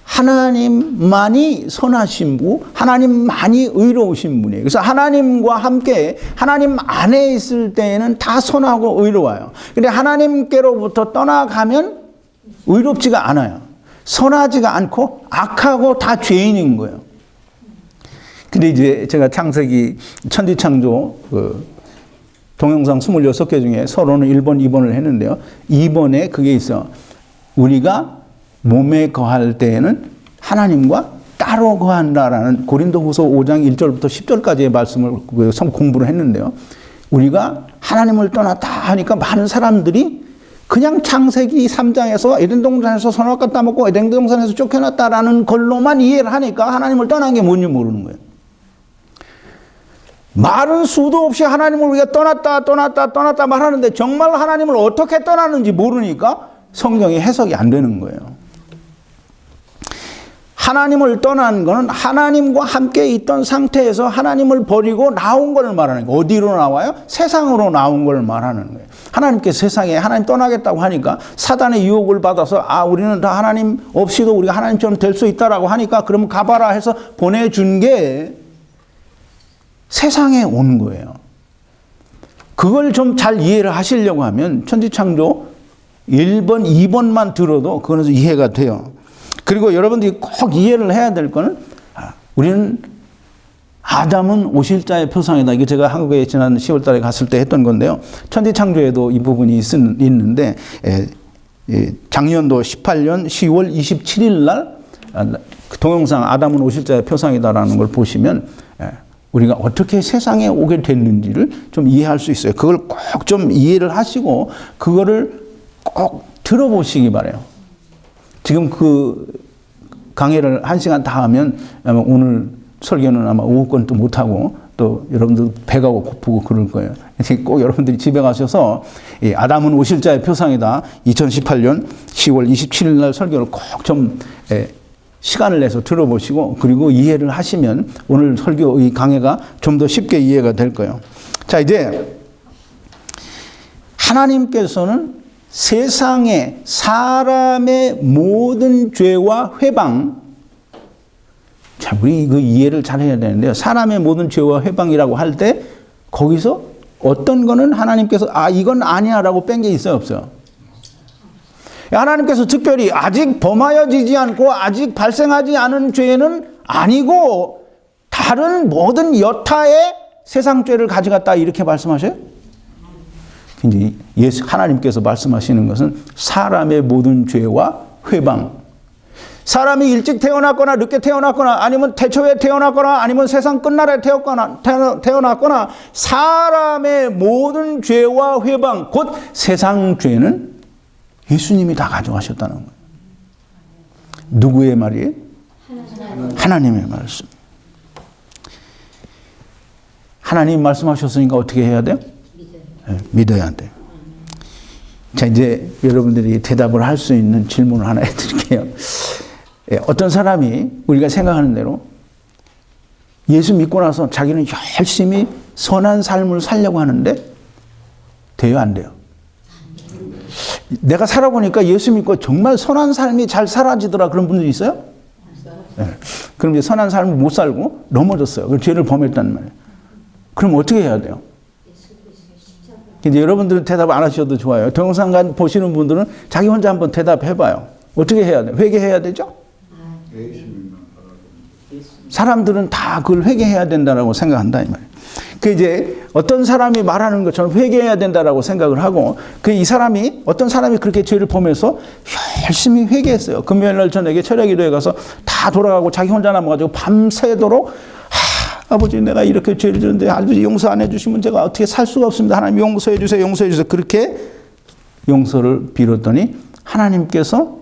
하나님만이 선하신 분, 하나님만이 의로우신 분이에요. 그래서 하나님과 함께 하나님 안에 있을 때에는 다 선하고 의로워요. 근데 하나님께로부터 떠나가면 의롭지가 않아요. 선하지가 않고 악하고 다 죄인인 거예요. 근데 이제 제가 창세기 천지창조 동영상 26개 중에 서론은 1번, 2번을 했는데요. 2번에 그게 있어. 우리가 몸에 거할 때에는 하나님과 따로 거한다라는 고린도후서 5장 1절부터 10절까지의 말씀을 공부를 했는데요. 우리가 하나님을 떠났다 하니까 많은 사람들이 그냥 창세기 3장에서 에덴 동산에서 선악과 따먹고 에덴 동산에서 쫓겨났다라는 걸로만 이해를 하니까 하나님을 떠난 게 뭔지 모르는 거예요. 말은 수도 없이 하나님을 우리가 떠났다 말하는데 정말 하나님을 어떻게 떠났는지 모르니까 성경이 해석이 안 되는 거예요. 하나님을 떠난 것은 하나님과 함께 있던 상태에서 하나님을 버리고 나온 걸 말하는 거예요. 어디로 나와요? 세상으로 나온 걸 말하는 거예요. 하나님께 세상에 하나님 떠나겠다고 하니까 사단의 유혹을 받아서 우리는 다 하나님 없이도 우리가 하나님처럼 될 수 있다라고 하니까 그러면 가봐라 해서 보내준 게 세상에 온 거예요. 그걸 좀 잘 이해를 하시려고 하면 천지창조 1번, 2번만 들어도 그거는 이해가 돼요. 그리고 여러분들이 꼭 이해를 해야 될 거는 우리는 아담은 오실자의 표상이다. 이게 제가 한국에 지난 10월 달에 갔을 때 했던 건데요. 천지창조에도 이 부분이 있는데 작년도 18년 10월 27일 날 동영상 아담은 오실자의 표상이다라는 걸 보시면 우리가 어떻게 세상에 오게 됐는지를 좀 이해할 수 있어요. 그걸 꼭 좀 이해를 하시고 그거를 꼭 들어보시기 바라요. 지금 그 강의를 1시간 다 하면 아마 오늘 설교는 아마 오후권도 못하고 또 여러분들 배가 고프고 그럴 거예요. 꼭 여러분들이 집에 가셔서 아담은 오실자의 표상이다. 2018년 10월 27일 날 설교를 꼭 좀 시간을 내서 들어보시고 그리고 이해를 하시면 오늘 설교 이 강해가 좀 더 쉽게 이해가 될 거예요. 자, 이제 하나님께서는 세상의 사람의 모든 죄와 회방, 자, 우리 그 이해를 잘 해야 되는데요. 사람의 모든 죄와 회방이라고 할 때 거기서 어떤 거는 하나님께서 이건 아니야라고 뺀 게 있어요, 없어요? 하나님께서 특별히 아직 범하여지지 않고 아직 발생하지 않은 죄는 아니고 다른 모든 여타의 세상 죄를 가져갔다 이렇게 말씀하셔요? 근데 하나님께서 말씀하시는 것은 사람의 모든 죄와 회방. 사람이 일찍 태어났거나 늦게 태어났거나 아니면 태초에 태어났거나 아니면 세상 끝날에 태어났거나 사람의 모든 죄와 회방 곧 세상 죄는 예수님이 다 가져가셨다는 거예요. 누구의 말이에요? 하나님의 말씀. 하나님 말씀하셨으니까 어떻게 해야 돼요? 믿어야 돼요. 자, 이제 여러분들이 대답을 할 수 있는 질문을 하나 해드릴게요. 어떤 사람이 우리가 생각하는 대로 예수 믿고 나서 자기는 열심히 선한 삶을 살려고 하는데 돼요, 안 돼요? 내가 살아보니까 예수 믿고 정말 선한 삶이 잘 사라지더라 그런 분들이 있어요? 네. 그럼 이제 선한 삶을 못 살고 넘어졌어요. 그 죄를 범했단 말이에요. 그럼 어떻게 해야 돼요? 이제 여러분들은 대답 안 하셔도 좋아요. 동영상 보시는 분들은 자기 혼자 한번 대답해봐요. 어떻게 해야 돼요? 회개해야 되죠? 사람들은 다 그걸 회개해야 된다라고 생각한다 이 말이에요. 그 이제 어떤 사람이 말하는 것처럼 회개해야 된다라고 생각을 하고 이 사람이 어떤 사람이 그렇게 죄를 범해서 열심히 회개했어요. 금요일 날 저녁에 철야기도에 가서 다 돌아가고 자기 혼자 남아가지고 밤새도록 아버지 내가 이렇게 죄를 지었는데 아버지 용서 안 해주시면 제가 어떻게 살 수가 없습니다. 하나님 용서해 주세요. 용서해 주세요. 그렇게 용서를 빌었더니 하나님께서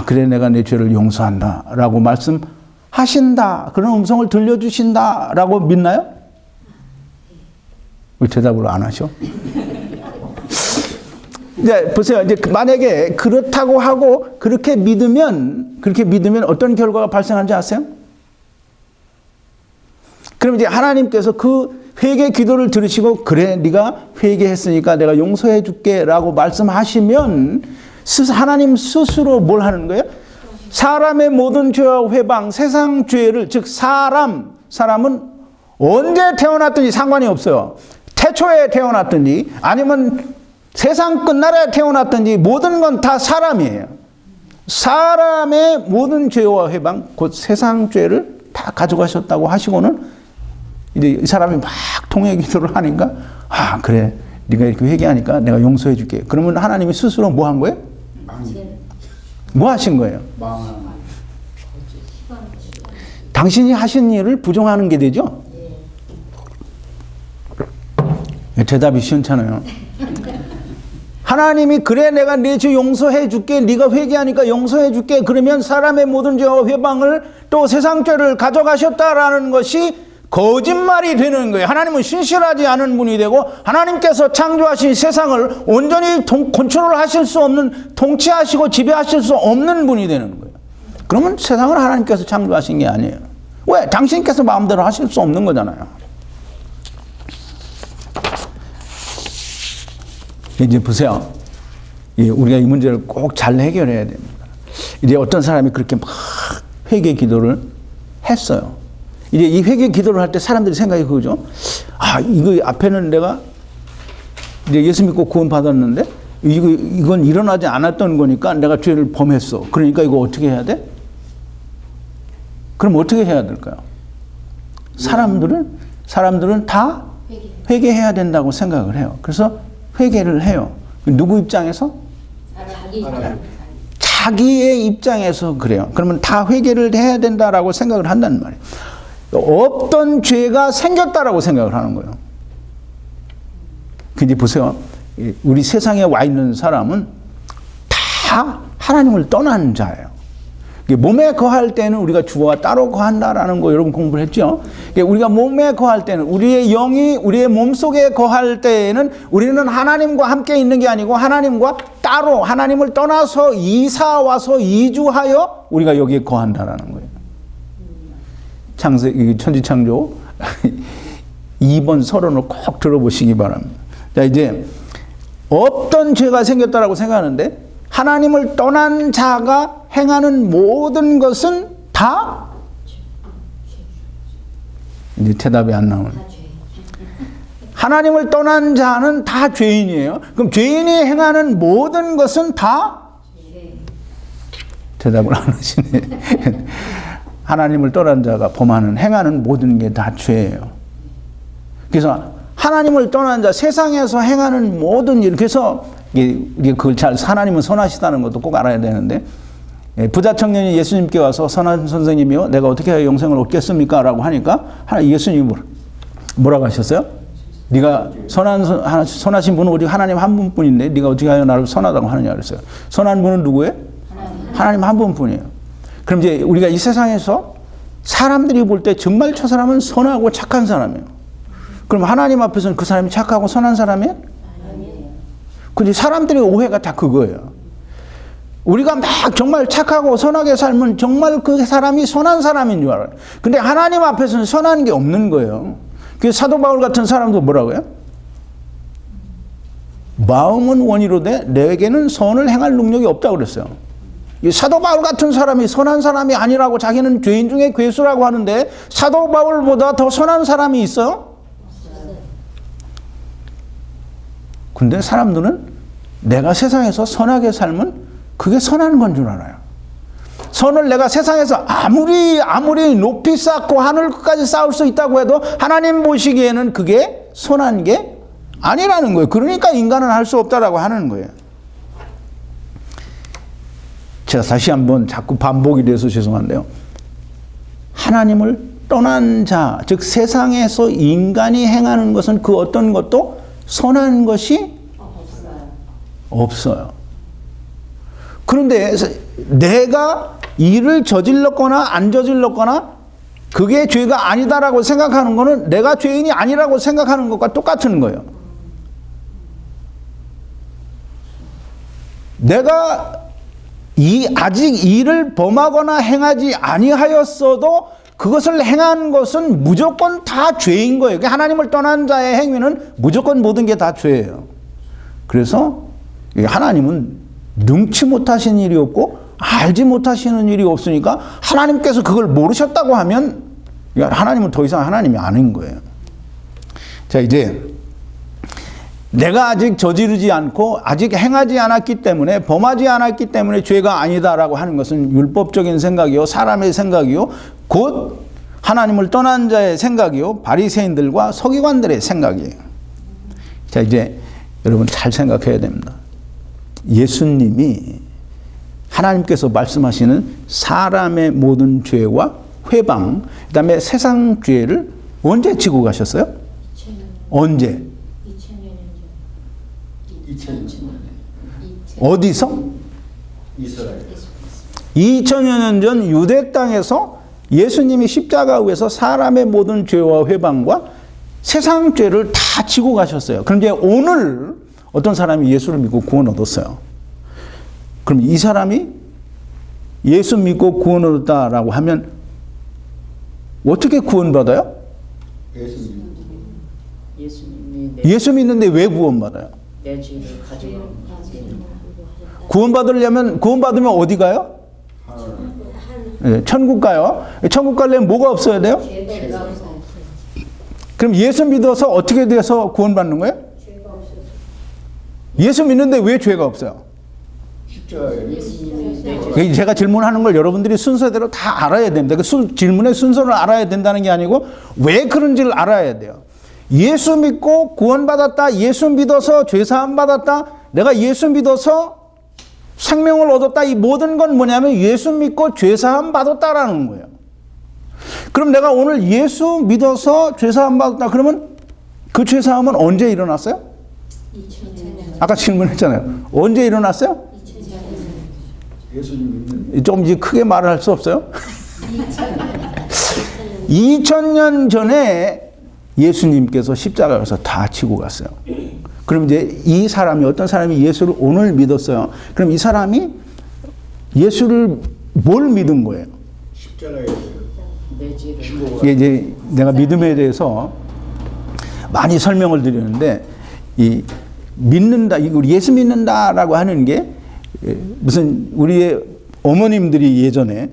그래 내가 내 죄를 용서한다 라고 말씀하신다. 그런 음성을 들려주신다 라고 믿나요? 왜 대답을 안 하셔? 이제 보세요. 이제 만약에 그렇다고 하고 그렇게 믿으면 어떤 결과가 발생하는지 아세요? 그럼 이제 하나님께서 그 회개 기도를 들으시고 그래 네가 회개했으니까 내가 용서해 줄게 라고 말씀하시면 하나님 스스로 뭘 하는 거예요? 사람의 모든 죄와 회방, 세상 죄를, 즉 사람은 언제 태어났든지 상관이 없어요. 태초에 태어났든지 아니면 세상 끝날에 태어났든지 모든 건 다 사람이에요. 사람의 모든 죄와 회방, 곧 세상 죄를 다 가져가셨다고 하시고는 이제 이 사람이 막 통회 기도를 하니까 아 그래 네가 이렇게 회개하니까 내가 용서해 줄게. 그러면 하나님이 스스로 뭐 한 거예요? 뭐 하신 거예요? 당신이 하신 일을 부정하는 게 되죠? 대답이 시원찮아요. 하나님이 그래 내가 네 죄 용서해 줄게, 네가 회개하니까 용서해 줄게, 그러면 사람의 모든 죄와 회방을 또 세상 죄를 가져가셨다라는 것이 거짓말이 되는 거예요. 하나님은 신실하지 않은 분이 되고 하나님께서 창조하신 세상을 온전히 컨트롤하실 수 없는, 통치하시고 지배하실 수 없는 분이 되는 거예요. 그러면 세상을 하나님께서 창조하신 게 아니에요. 왜? 당신께서 마음대로 하실 수 없는 거잖아요. 이제 보세요. 우리가 이 문제를 꼭 잘 해결해야 됩니다. 이제 어떤 사람이 그렇게 막 회개 기도를 했어요. 이제 이 회개 기도를 할 때 사람들이 생각이 그거죠. 아, 이거 앞에는 내가 이제 예수 믿고 구원 받았는데 이건 일어나지 않았던 거니까 내가 죄를 범했어. 그러니까 이거 어떻게 해야 돼? 그럼 어떻게 해야 될까요? 사람들은 다 회개해야 된다고 생각을 해요. 그래서 회개를 해요. 누구 입장에서? 자기의 입장에서 그래요. 그러면 다 회개를 해야 된다라고 생각을 한다는 말이에요. 없던 죄가 생겼다라고 생각을 하는 거예요. 근데 보세요. 우리 세상에 와 있는 사람은 다 하나님을 떠난 자예요. 몸에 거할 때는 우리가 주와 따로 거한다라는 거 여러분 공부를 했죠. 우리가 몸에 거할 때는 우리의 영이 우리의 몸속에 거할 때에는 우리는 하나님과 함께 있는 게 아니고 하나님과 따로, 하나님을 떠나서 이사 와서 이주하여 우리가 여기에 거한다라는 거예요. 천지창조 2번 서론을 꼭 들어보시기 바랍니다. 자, 이제 없던 죄가 생겼다라고 생각하는데 하나님을 떠난 자가 행하는 모든 것은 다 이제 대답이 안 나오네. 하나님을 떠난 자는 다 죄인이에요. 그럼 죄인이 행하는 모든 것은 다 대답을 안 하시네. 하나님을 떠난 자가 범하는 행하는 모든 게 다 죄예요. 그래서 하나님을 떠난 자, 세상에서 행하는 모든 일, 그래서 그걸 잘, 하나님은 선하시다는 것도 꼭 알아야 되는데, 부자 청년이 예수님께 와서 선한 선생님이요, 내가 어떻게 해야 영생을 얻겠습니까? 라고 하니까 예수님이 뭐라고 하셨어요? 네가 선하신 분은 오직 하나님 한 분뿐인데 네가 어떻게 하여 나를 선하다고 하느냐 그랬어요. 선한 분은 누구예요? 하나님 한 분뿐이에요. 그럼 이제 우리가 이 세상에서 사람들이 볼 때 정말 저 사람은 선하고 착한 사람이에요. 그럼 하나님 앞에서는 그 사람이 착하고 선한 사람이에요? 근데 사람들의 오해가 다 그거예요. 우리가 막 정말 착하고 선하게 살면 정말 그 사람이 선한 사람인 줄 알아요. 근데 하나님 앞에서는 선한 게 없는 거예요. 그 사도 바울 같은 사람도 뭐라고요? 마음은 원이로되 내게는 선을 행할 능력이 없다고 그랬어요. 이 사도 바울 같은 사람이 선한 사람이 아니라고 자기는 죄인 중에 괴수라고 하는데 사도 바울보다 더 선한 사람이 있어요? 근데 사람들은 내가 세상에서 선하게 살면 그게 선한 건 줄 알아요. 선을 내가 세상에서 아무리 높이 쌓고 하늘 끝까지 쌓을 수 있다고 해도 하나님 보시기에는 그게 선한 게 아니라는 거예요. 그러니까 인간은 할 수 없다라고 하는 거예요. 제가 다시 한번 자꾸 반복이 돼서 죄송한데요. 하나님을 떠난 자, 즉 세상에서 인간이 행하는 것은 그 어떤 것도 선한 것이 없어요. 그런데 내가 일을 저질렀거나 안 저질렀거나 그게 죄가 아니다라고 생각하는 것은 내가 죄인이 아니라고 생각하는 것과 똑같은 거예요. 내가 아직 일을 범하거나 행하지 아니하였어도 그것을 행한 것은 무조건 다 죄인 거예요. 하나님을 떠난 자의 행위는 무조건 모든 게 다 죄예요. 그래서 하나님은 능치 못하신 일이 없고 알지 못하시는 일이 없으니까 하나님께서 그걸 모르셨다고 하면 하나님은 더 이상 하나님이 아닌 거예요. 자, 이제 내가 아직 저지르지 않고 아직 행하지 않았기 때문에 범하지 않았기 때문에 죄가 아니다라고 하는 것은 율법적인 생각이요, 사람의 생각이요, 곧 하나님을 떠난 자의 생각이요, 바리새인들과 서기관들의 생각이에요. 자, 이제 여러분 잘 생각해야 됩니다. 예수님이 하나님께서 말씀하시는 사람의 모든 죄와 회방, 그 다음에 세상 죄를 언제 지고 가셨어요? 2000년. 언제? 2000년 전. 어디서? 이스라엘. 2000여 년 전 유대 땅에서 예수님이 십자가 위에서 사람의 모든 죄와 회방과 세상 죄를 다 지고 가셨어요. 그런데 오늘 어떤 사람이 예수를 믿고 구원 얻었어요. 그럼 이 사람이 예수 믿고 구원 얻었다라고 하면 어떻게 구원받아요? 예수 믿는데 왜 구원받아요? 내 죄를 가지고 구원받으면 어디 가요? 네, 천국 가요. 천국 가려면 뭐가 없어야 돼요? 그럼 예수 믿어서 어떻게 돼서 구원받는 거예요? 예수 믿는데 왜 죄가 없어요? 제가 질문하는 걸 여러분들이 순서대로 다 알아야 됩니다. 그 질문의 순서를 알아야 된다는 게 아니고 왜 그런지를 알아야 돼요. 예수 믿고 구원받았다. 예수 믿어서 죄사함 받았다. 내가 예수 믿어서 생명을 얻었다. 이 모든 건 뭐냐면 예수 믿고 죄사함 받았다라는 거예요. 그럼 내가 오늘 예수 믿어서 죄사함 받았다. 그러면 그 죄사함은 언제 일어났어요? 2000년. 아까 질문했잖아요. 언제 일어났어요? 2000년. 조금 이제 크게 말을 할 수 없어요? 2000년 전에 예수님께서 십자가에서 다 치고 갔어요. 그럼 이제 이 사람이 어떤 사람이 예수를 오늘 믿었어요. 그럼 이 사람이 예수를 뭘 믿은 거예요? 십자가에서 내 죄를 이게 이제 내가 믿음에 대해서 많이 설명을 드리는데 이 믿는다, 예수 믿는다라고 하는 게 무슨 우리의 어머님들이 예전에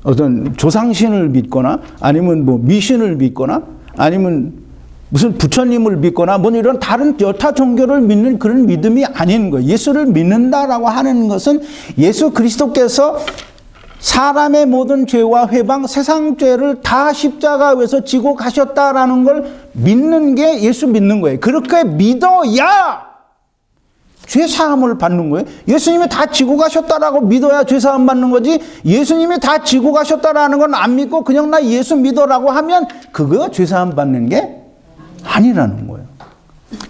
어떤 조상신을 믿거나 아니면 뭐 미신을 믿거나 아니면 무슨 부처님을 믿거나 뭐 이런 다른 여타 종교를 믿는 그런 믿음이 아닌 거예요. 예수를 믿는다라고 하는 것은 예수 그리스도께서 사람의 모든 죄와 회방, 세상 죄를 다 십자가 위에서 지고 가셨다라는 걸 믿는 게 예수 믿는 거예요. 그렇게 믿어야 죄 사함을 받는 거예요. 예수님이 다 지고 가셨다라고 믿어야 죄 사함 받는 거지. 예수님이 다 지고 가셨다라는 건 안 믿고 그냥 나 예수 믿어라고 하면 그거 죄 사함 받는 게 아니라는 거예요.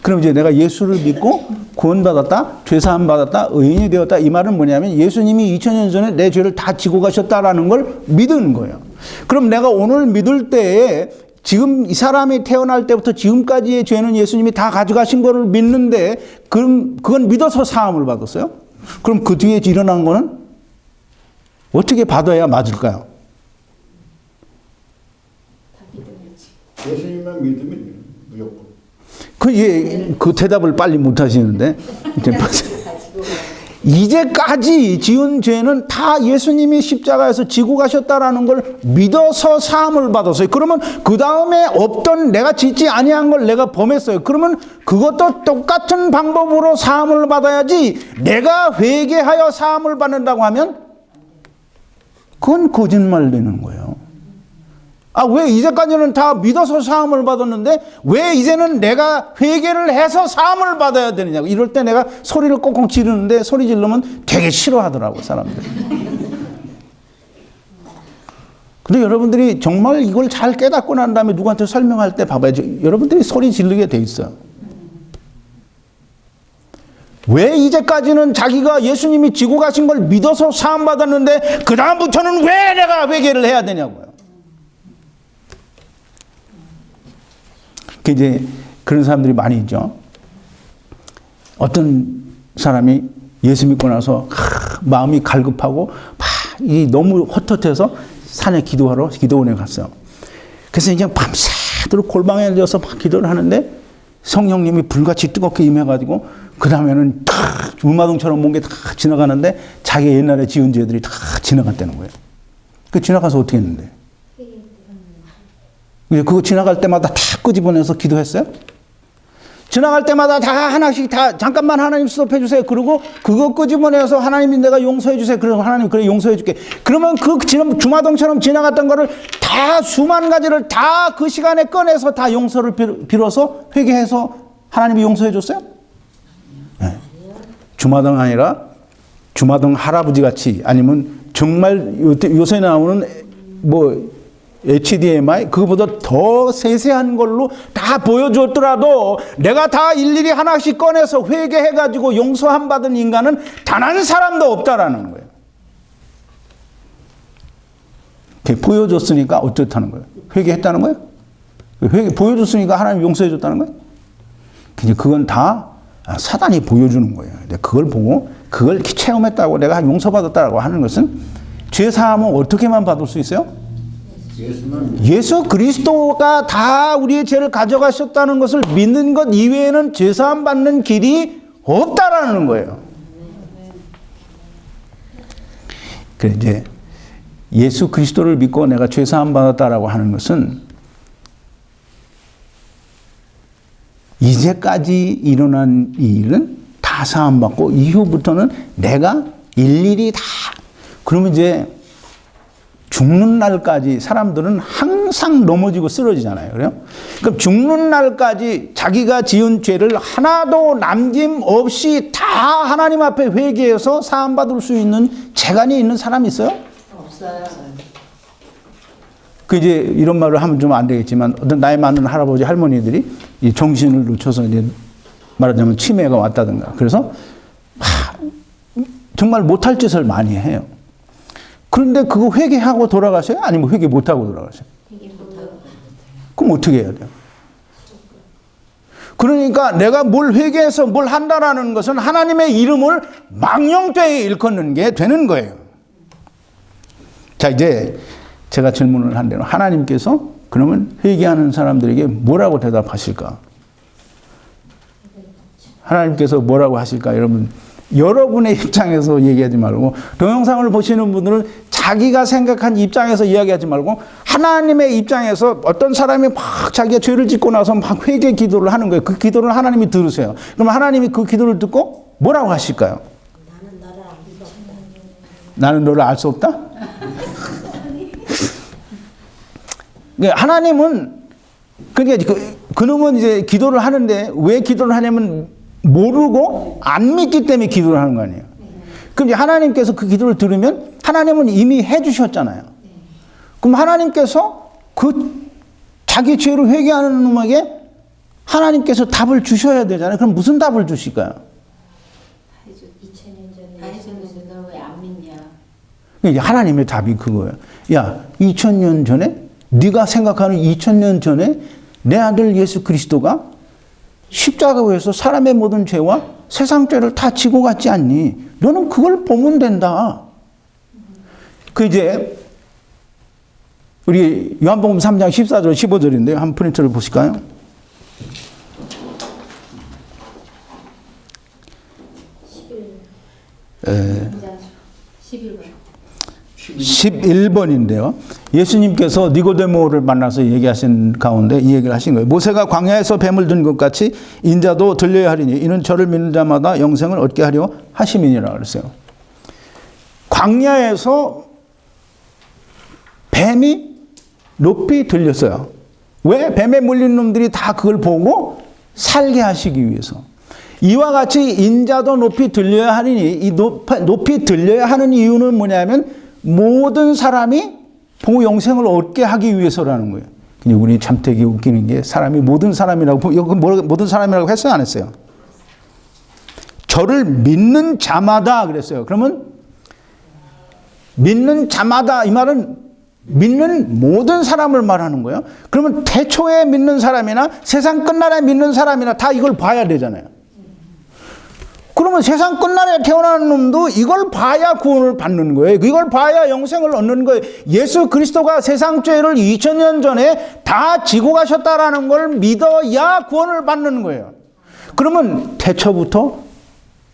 그럼 이제 내가 예수를 믿고 구원받았다, 죄 사함 받았다, 의인이 되었다. 이 말은 뭐냐면 예수님이 2000년 전에 내 죄를 다 지고 가셨다라는 걸 믿은 거예요. 그럼 내가 오늘 믿을 때에 지금 이 사람이 태어날 때부터 지금까지의 죄는 예수님이 다 가져가신 거를 믿는데 그럼 그건 믿어서 사함을 받았어요? 그럼 그 뒤에 일어난 거는 어떻게 받아야 맞을까요? 예수님만 믿으면 무조건. 그 대답을 빨리 못 하시는데. 이제까지 지은 죄는 다 예수님이 십자가에서 지고 가셨다라는 걸 믿어서 사함을 받았어요. 그러면 그 다음에 없던 내가 짓지 아니한 걸 내가 범했어요. 그러면 그것도 똑같은 방법으로 사함을 받아야지 내가 회개하여 사함을 받는다고 하면 그건 거짓말 되는 거예요. 왜 이제까지는 다 믿어서 사함을 받았는데 왜 이제는 내가 회개를 해서 사함을 받아야 되느냐고. 이럴 때 내가 소리를 꽁꽁 지르는데 소리 지르면 되게 싫어하더라고 사람들이. 근데 여러분들이 정말 이걸 잘 깨닫고 난 다음에 누구한테 설명할 때 봐봐요. 여러분들이 소리 지르게 돼 있어요. 왜 이제까지는 자기가 예수님이 지고 가신 걸 믿어서 사함 받았는데 그 다음부터는 왜 내가 회개를 해야 되냐고요. 이제 그런 사람들이 많이 있죠. 어떤 사람이 예수 믿고 나서 마음이 갈급하고 너무 헛헛해서 산에 기도하러 기도원에 갔어요. 그래서 이제 밤새도록 골방에 앉아서 막 기도를 하는데 성령님이 불같이 뜨겁게 임해가지고 그 다음에는 다 우마등처럼 온 게 다 지나가는데 자기 옛날에 지은 죄들이 다 지나갔다는 거예요. 그 지나가서 어떻게 했는데? 그거 지나갈 때마다 다 끄집어내서 기도했어요? 지나갈 때마다 다 하나씩 다 잠깐만 하나님 스톱해 주세요. 그리고 그거 끄집어내서 하나님이 내가 용서해 주세요. 그래서 하나님 그래 용서해 줄게. 그러면 그 주마등처럼 지나갔던 거를 다 수만 가지를 다 그 시간에 꺼내서 다 용서를 빌어서 회개해서 하나님이 용서해 줬어요? 네. 주마등 아니라 주마등 할아버지 같이 아니면 정말 요새 나오는 뭐 HDMI 그거보다 더 세세한 걸로 다 보여줬더라도 내가 다 일일이 하나씩 꺼내서 회개해가지고 용서함 받은 인간은 단 한 사람도 없다라는 거예요. 보여줬으니까 어떻다는 거예요? 회개했다는 거예요? 보여줬으니까 하나님 용서해 줬다는 거예요? 그건 다 사단이 보여주는 거예요. 그걸 보고 그걸 체험했다고 내가 용서받았다고 하는 것은 죄사함은 어떻게만 받을 수 있어요? 예수 그리스도가 다 우리의 죄를 가져가셨다는 것을 믿는 것 이외에는 죄사함 받는 길이 없다라는 거예요. 그래 이제 예수 그리스도를 믿고 내가 죄사함 받았다라고 하는 것은 이제까지 일어난 일은 다 사함 받고 이후부터는 내가 일일이 다 그러면 이제 죽는 날까지 사람들은 항상 넘어지고 쓰러지잖아요. 그래요? 그럼 죽는 날까지 자기가 지은 죄를 하나도 남김없이 다 하나님 앞에 회개해서 사함받을 수 있는 재간이 있는 사람이 있어요? 없어요. 그 이제 이런 말을 하면 좀 안 되겠지만 어떤 나이 많은 할아버지 할머니들이 이 정신을 놓쳐서 이제 말하자면 치매가 왔다든가 그래서 정말 못할 짓을 많이 해요. 그런데 그거 회개하고 돌아가세요? 아니면 회개 못하고 돌아가세요? 회개 못하고. 그럼 어떻게 해야 돼요? 그러니까 내가 뭘 회개해서 뭘 한다라는 것은 하나님의 이름을 망령되이 일컫는 게 되는 거예요. 자, 이제 제가 질문을 한 대로 하나님께서 그러면 회개하는 사람들에게 뭐라고 대답하실까? 하나님께서 뭐라고 하실까? 여러분의 입장에서 얘기하지 말고 동영상을 보시는 분들은 자기가 생각한 입장에서 이야기하지 말고 하나님의 입장에서 어떤 사람이 막 자기가 죄를 짓고 나서 막 회개 기도를 하는 거예요. 그 기도를 하나님이 들으세요. 그럼 하나님이 그 기도를 듣고 뭐라고 하실까요? 나는 너를 알 수 없다? 하나님은 그러니까 그놈은 이제 기도를 하는데 왜 기도를 하냐면 모르고 안 믿기 때문에 기도를 하는 거 아니에요. 그럼 이제 하나님께서 그 기도를 들으면 하나님은 이미 해주셨잖아요. 그럼 하나님께서 그 자기 죄를 회개하는 놈에게 하나님께서 답을 주셔야 되잖아요. 그럼 무슨 답을 주실까요? 2000년 전에 해줬는데 너 왜 안 믿냐? 이제 하나님의 답이 그거예요. 야, 2000년 전에 네가 생각하는 2000년 전에 내 아들 예수 그리스도가 십자가에서 사람의 모든 죄와 세상 죄를 다 지고 갔지 않니? 너는 그걸 보면 된다. 그 이제 우리 요한복음 3장 14절 15절인데요. 한 프린트를 보실까요? 에, 11번인데요. 예수님께서 니고데모를 만나서 얘기하신 가운데 이 얘기를 하신 거예요. 모세가 광야에서 뱀을 든 것 같이 인자도 들려야 하리니 이는 저를 믿는 자마다 영생을 얻게 하려 하심이니라 그랬어요. 광야에서 뱀이 높이 들렸어요. 왜? 뱀에 물린 놈들이 다 그걸 보고 살게 하시기 위해서. 이와 같이 인자도 높이 들려야 하리니 이 높이 들려야 하는 이유는 뭐냐면 모든 사람이 보고 영생을 얻게 하기 위해서라는 거예요. 근데 우리 참 되게 웃기는 게 사람이 모든 사람이라고 모든 사람이라고 했어요, 안 했어요? 저를 믿는 자마다 그랬어요. 그러면 믿는 자마다 이 말은 믿는 모든 사람을 말하는 거예요. 그러면 태초에 믿는 사람이나 세상 끝날에 믿는 사람이나 다 이걸 봐야 되잖아요. 그러면 세상 끝날에 태어나는 놈도 이걸 봐야 구원을 받는 거예요. 이걸 봐야 영생을 얻는 거예요. 예수 그리스도가 세상 죄를 2000년 전에 다 지고 가셨다라는 걸 믿어야 구원을 받는 거예요. 그러면 태초부터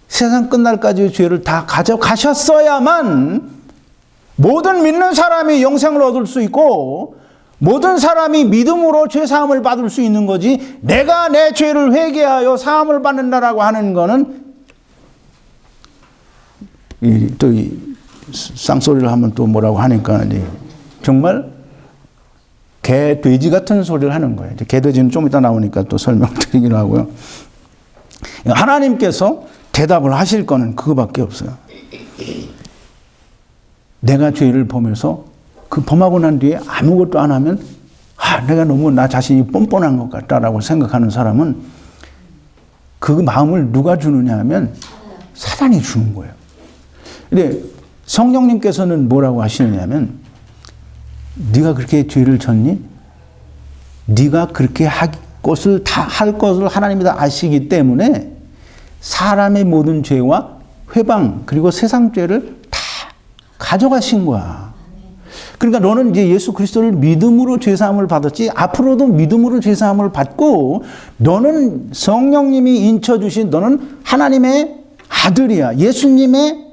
세상 끝날까지의 죄를 다 가져가셨어야만 모든 믿는 사람이 영생을 얻을 수 있고 모든 사람이 믿음으로 죄 사함을 받을 수 있는 거지, 내가 내 죄를 회개하여 사함을 받는다라고 하는 거는 또 쌍소리를 하면 또 뭐라고 하니까 정말 개, 돼지 같은 소리를 하는 거예요. 개, 돼지는 좀 이따 나오니까 또 설명드리기로 하고요. 하나님께서 대답을 하실 거는 그거밖에 없어요. 내가 죄를 범해서 그 범하고 난 뒤에 아무것도 안 하면 내가 너무 나 자신이 뻔뻔한 것 같다라고 생각하는 사람은 그 마음을 누가 주느냐 하면 사단이 주는 거예요. 근데 성령님께서는 뭐라고 하시느냐면 네가 그렇게 죄를 졌니? 네가 그렇게 할 것을 하나님이 다 아시기 때문에 사람의 모든 죄와 회방 그리고 세상 죄를 다 가져가신 거야. 그러니까 너는 이제 예수 그리스도를 믿음으로 죄사함을 받았지, 앞으로도 믿음으로 죄사함을 받고 너는 성령님이 인쳐주신, 너는 하나님의 아들이야. 예수님의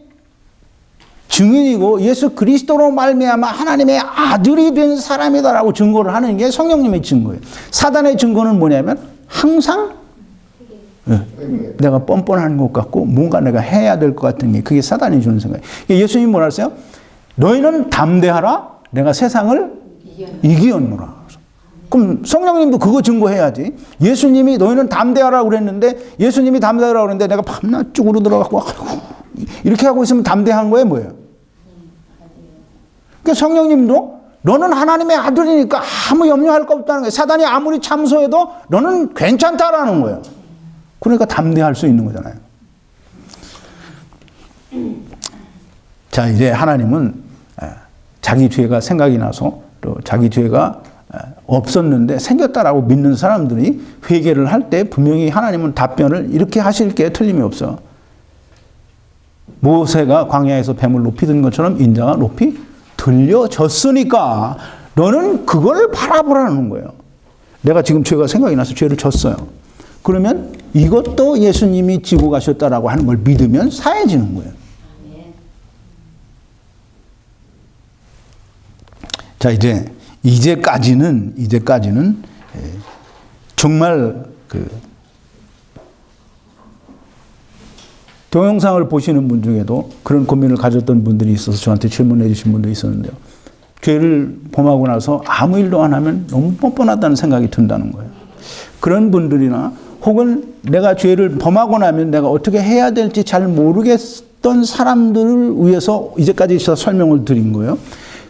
증인이고 예수 그리스도로 말미암아 하나님의 아들이 된 사람이다라고 증거를 하는 게 성령님의 증거예요. 사단의 증거는 뭐냐면 항상 내가 뻔뻔한 것 같고 뭔가 내가 해야 될 것 같은 게, 그게 사단이 주는 생각이에요. 예수님이 뭐라 했어요? 너희는 담대하라, 내가 세상을 이기었노라. 그럼 성령님도 그거 증거해야지. 예수님이 너희는 담대하라 그랬는데, 예수님이 담대하라 그랬는데 내가 밤낮 쪽으로 들어가고 이렇게 하고 있으면 담대한 거예요, 뭐예요? 그러니까 성령님도 너는 하나님의 아들이니까 아무 염려할 거 없다는 거예요. 사단이 아무리 참소해도 너는 괜찮다라는 거예요. 그러니까 담대할 수 있는 거잖아요. 자, 이제 하나님은 자기 죄가 생각이 나서 또 자기 죄가 없었는데 생겼다라고 믿는 사람들이 회개를 할 때 분명히 하나님은 답변을 이렇게 하실 게 틀림이 없어. 모세가 광야에서 뱀을 높이 든 것처럼 인자가 높이 들려졌으니까 너는 그걸 바라보라는 거예요. 내가 지금 죄가 생각이 나서 죄를 졌어요. 그러면 이것도 예수님이 지고 가셨다라고 하는 걸 믿으면 사해지는 거예요. 자, 이제까지는 정말 동영상을 보시는 분 중에도 그런 고민을 가졌던 분들이 있어서 저한테 질문해 주신 분도 있었는데요. 죄를 범하고 나서 아무 일도 안 하면 너무 뻔뻔하다는 생각이 든다는 거예요. 그런 분들이나 혹은 내가 죄를 범하고 나면 내가 어떻게 해야 될지 잘 모르겠던 사람들을 위해서 이제까지 설명을 드린 거예요.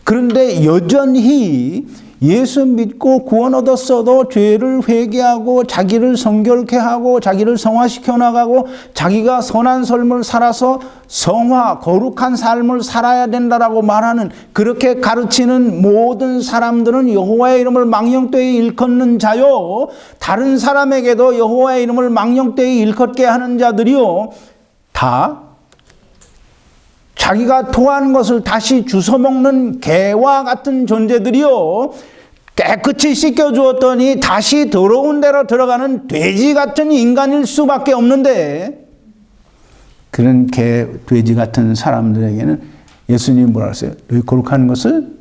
그런데 여전히 예수 믿고 구원 얻었어도 죄를 회개하고 자기를 성결케 하고 자기를 성화시켜 나가고 자기가 선한 삶을 살아서 성화, 거룩한 삶을 살아야 된다라고 말하는, 그렇게 가르치는 모든 사람들은 여호와의 이름을 망령되이 일컫는 자요, 다른 사람에게도 여호와의 이름을 망령되이 일컫게 하는 자들이요, 다 자기가 토한 것을 다시 주워먹는 개와 같은 존재들이요, 깨끗이 씻겨주었더니 다시 더러운 데로 들어가는 돼지 같은 인간일 수밖에 없는데, 그런 개, 돼지 같은 사람들에게는 예수님이 뭐라 했어요? 너희 거룩한 것을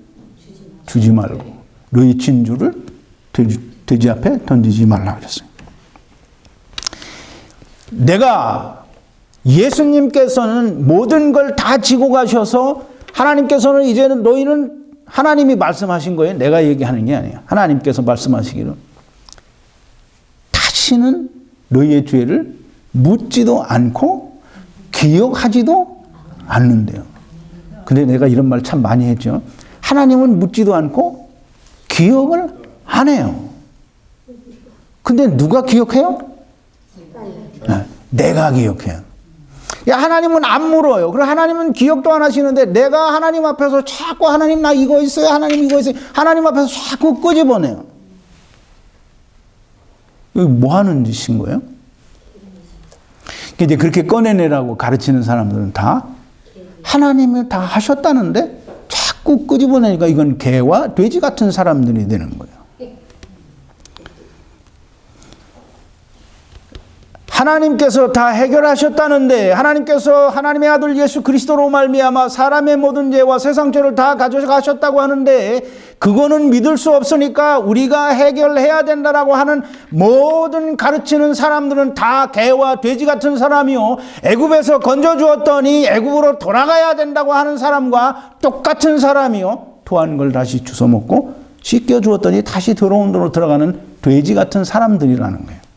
주지 말고 너희 진주를 돼지 앞에 던지지 말라 그랬어요. 내가 예수님께서는 모든 걸 다 지고 가셔서 하나님께서는 이제는 너희는, 하나님이 말씀하신 거예요. 내가 얘기하는 게 아니에요. 하나님께서 말씀하시기를 다시는 너희의 죄를 묻지도 않고 기억하지도 않는데요. 근데 내가 이런 말 참 많이 했죠. 하나님은 묻지도 않고 기억을 안 해요. 근데 누가 기억해요? 네, 내가 기억해요. 야, 하나님은 안 물어요. 그리고 하나님은 기억도 안 하시는데 내가 하나님 앞에서 자꾸 하나님 나 이거 있어요. 하나님 이거 있어요. 하나님 앞에서 자꾸 끄집어내요. 이거 뭐 하는 짓인 거예요? 이제 그렇게 꺼내내라고 가르치는 사람들은 다 하나님이 다 하셨다는데 자꾸 끄집어내니까 이건 개와 돼지 같은 사람들이 되는 거예요. 하나님께서 다 해결하셨다는데 하나님께서 하나님의 아들 예수 그리스도로 말미암아 사람의 모든 죄와 세상 죄를 다 가져가셨다고 하는데 그거는 믿을 수 없으니까 우리가 해결해야 된다라고 하는 모든 가르치는 사람들은 다 개와 돼지 같은 사람이요, 애굽에서 건져주었더니 애굽으로 돌아가야 된다고 하는 사람과 똑같은 사람이요, 토한 걸 다시 주워 먹고 씻겨주었더니 다시 더러운 데로 들어가는 돼지 같은 사람들이라는 거예요.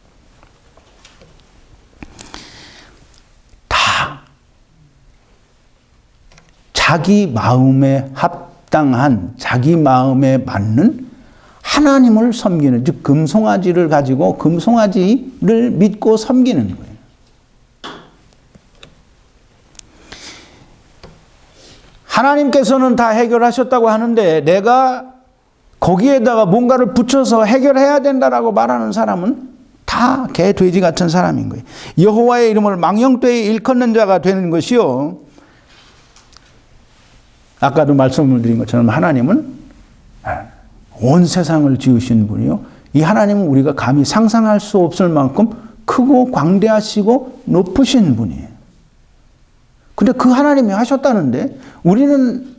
자기 마음에 합당한, 자기 마음에 맞는 하나님을 섬기는, 즉 금송아지를 가지고 금송아지를 믿고 섬기는 거예요. 하나님께서는 다 해결하셨다고 하는데 내가 거기에다가 뭔가를 붙여서 해결해야 된다라고 말하는 사람은 다 개, 돼지 같은 사람인 거예요. 여호와의 이름을 망령되이 일컫는 자가 되는 것이요, 아까도 말씀을 드린 것처럼 하나님은 온 세상을 지으신 분이요, 이 하나님은 우리가 감히 상상할 수 없을 만큼 크고 광대하시고 높으신 분이에요. 근데 그 하나님이 하셨다는데 우리는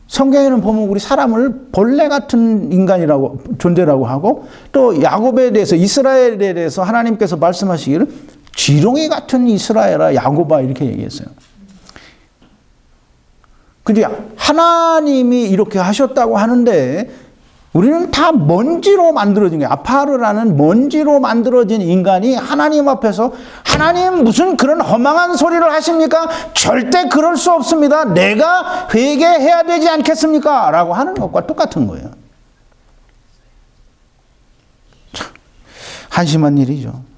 성경에는 보면 우리 사람을 벌레 같은 인간이라고, 존재라고 하고, 또 야곱에 대해서, 이스라엘에 대해서 하나님께서 말씀하시기를 지렁이 같은 이스라엘아 야곱아 이렇게 얘기했어요. 근데 하나님이 이렇게 하셨다고 하는데 우리는 다 먼지로 만들어진 거예요. 아파르라는 먼지로 만들어진 인간이 하나님 앞에서 하나님 무슨 그런 허망한 소리를 하십니까? 절대 그럴 수 없습니다. 내가 회개해야 되지 않겠습니까? 라고 하는 것과 똑같은 거예요. 참 한심한 일이죠.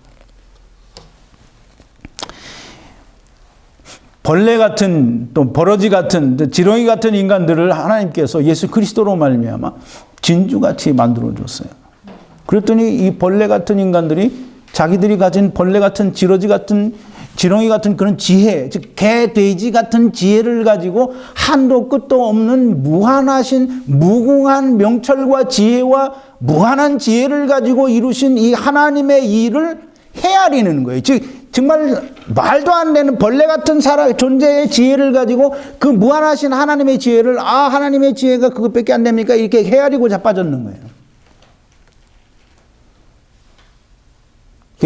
벌레 같은, 또 버러지 같은, 지렁이 같은 인간들을 하나님께서 예수 그리스도로 말미암아 진주같이 만들어줬어요. 그랬더니 이 벌레 같은 인간들이 자기들이 가진 벌레 같은, 지렁이 같은 그런 지혜, 즉 개, 돼지 같은 지혜를 가지고 한도 끝도 없는 무한하신 무궁한 명철과 지혜와 무한한 지혜를 가지고 이루신 이 하나님의 일을 헤아리는 거예요. 즉 정말 말도 안 되는 벌레 같은 존재의 지혜를 가지고 그 무한하신 하나님의 지혜를, 아 하나님의 지혜가 그것밖에 안 됩니까? 이렇게 헤아리고 자빠졌는 거예요.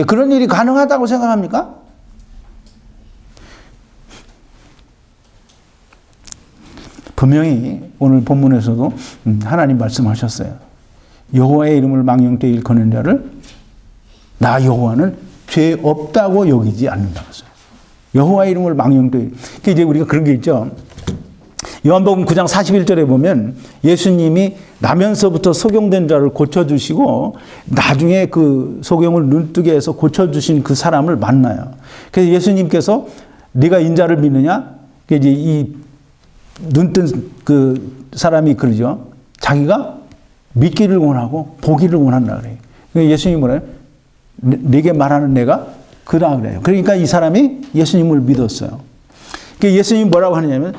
그런 일이 가능하다고 생각합니까? 분명히 오늘 본문에서도 하나님 말씀하셨어요. 여호와의 이름을 망령되이 일컫는 자를 나 여호와는 죄 없다고 여기지 않는다고 했어요. 여호와의 이름을 망령되이. 이제 우리가 그런 게 있죠. 요한복음 9장 41절에 보면 예수님이 나면서부터 소경된 자를 고쳐주시고 나중에 그 소경을 눈뜨게 해서 고쳐주신 그 사람을 만나요. 그래서 예수님께서 네가 인자를 믿느냐? 이제 이 눈뜬 그 사람이 그러죠. 자기가 믿기를 원하고 보기를 원한다 그래요. 예수님이 뭐래요? 네게 말하는 내가 그다 그래요. 그러니까 이 사람이 예수님을 믿었어요. 예수님이 뭐라고 하느냐면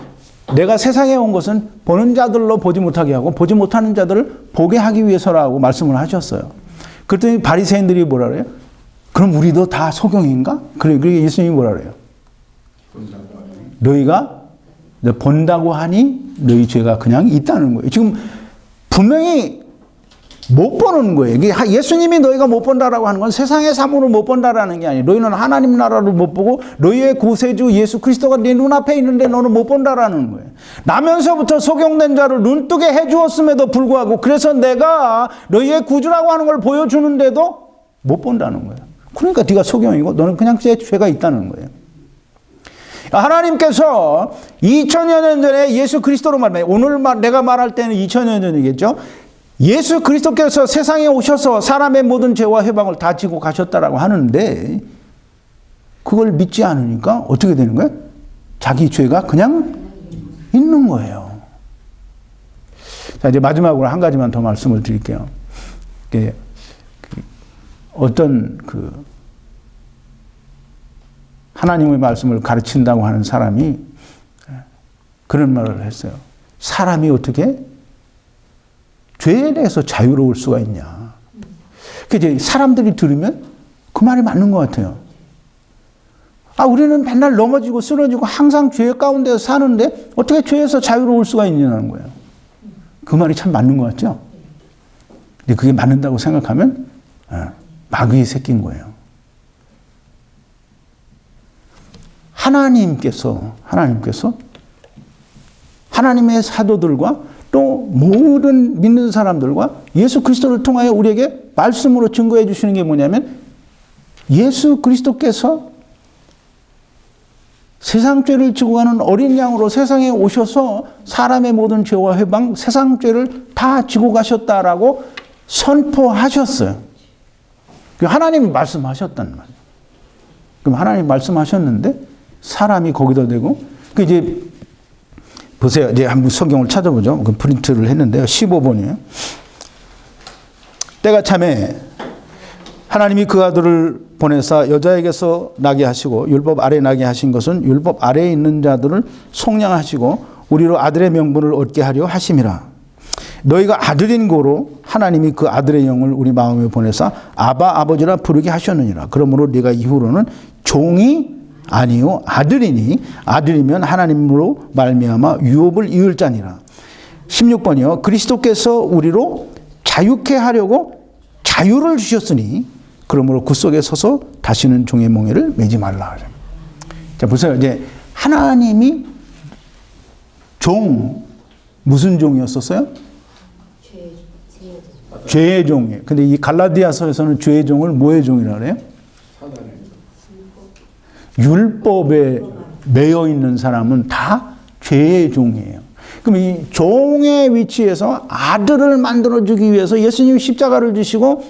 내가 세상에 온 것은 보는 자들로 보지 못하게 하고 보지 못하는 자들을 보게 하기 위해서라고 말씀을 하셨어요. 그랬더니 바리새인들이 뭐라 그래요? 그럼 우리도 다 소경인가? 그러니까 예수님이 뭐라 그래요? 너희가 본다고 하니 너희 죄가 그냥 있다는 거예요. 지금 분명히 못 보는 거예요. 예수님이 너희가 못 본다라고 하는 건 세상의 삶으로 못 본다라는 게 아니에요. 너희는 하나님 나라를 못 보고 너희의 구세주 예수 그리스도가 네 눈앞에 있는데 너는 못 본다라는 거예요. 나면서부터 소경된 자를 눈뜨게 해주었음에도 불구하고 그래서 내가 너희의 구주라고 하는 걸 보여주는데도 못 본다는 거예요. 그러니까 네가 소경이고 너는 그냥 죄가 있다는 거예요. 하나님께서 2000여 년 전에 예수 그리스도로 말해요. 오늘 내가 말할 때는 2000여 전이겠죠. 예수 그리스도께서 세상에 오셔서 사람의 모든 죄와 해방을 다 지고 가셨다라고 하는데 그걸 믿지 않으니까 어떻게 되는 거예요? 자기 죄가 그냥 있는 거예요. 자, 이제 마지막으로 한 가지만 더 말씀을 드릴게요. 어떤 하나님의 말씀을 가르친다고 하는 사람이 그런 말을 했어요. 사람이 어떻게 죄에 대해서 자유로울 수가 있냐. 이제 사람들이 들으면 그 말이 맞는 것 같아요. 우리는 맨날 넘어지고 쓰러지고 항상 죄 가운데 사는데 어떻게 죄에서 자유로울 수가 있냐는 거예요. 그 말이 참 맞는 것 같죠? 근데 그게 맞는다고 생각하면 마귀의 새끼인 거예요. 하나님께서 하나님의 사도들과 또 모든 믿는 사람들과 예수 그리스도를 통하여 우리에게 말씀으로 증거해 주시는 게 뭐냐면 예수 그리스도께서 세상 죄를 지고 가는 어린 양으로 세상에 오셔서 사람의 모든 죄와 회방, 세상 죄를 다 지고 가셨다라고 선포하셨어요. 하나님이 말씀하셨단 말이에요. 그럼 하나님이 말씀하셨는데 사람이 거기다 대고 이제 보세요. 이제 한번 성경을 찾아보죠. 그 프린트를 했는데요. 15번이에요. 때가 참에 하나님이 그 아들을 보내사 여자에게서 나게 하시고 율법 아래 나게 하신 것은 율법 아래에 있는 자들을 속량하시고 우리로 아들의 명분을 얻게 하려 하심이라. 너희가 아들인 고로 하나님이 그 아들의 영을 우리 마음에 보내사 아바 아버지라 부르게 하셨느니라. 그러므로 네가 이후로는 종이 아니요 아들이니 아들이면 하나님으로 말미암아 유업을 이을 자니라. 16번이요. 그리스도께서 우리로 자유케 하려고 자유를 주셨으니 그러므로 그 속에 서서 다시는 종의 몽해를 매지 말라. 자, 보세요. 이제 하나님이 무슨 종이었었어요? 죄의 종이에요. 근데 이 갈라디아서에서는 죄의 종을 뭐의 종이라고 해요? 율법에 매여 있는 사람은 다 죄의 종이에요. 그럼 이 종의 위치에서 아들을 만들어주기 위해서 예수님이 십자가를 지시고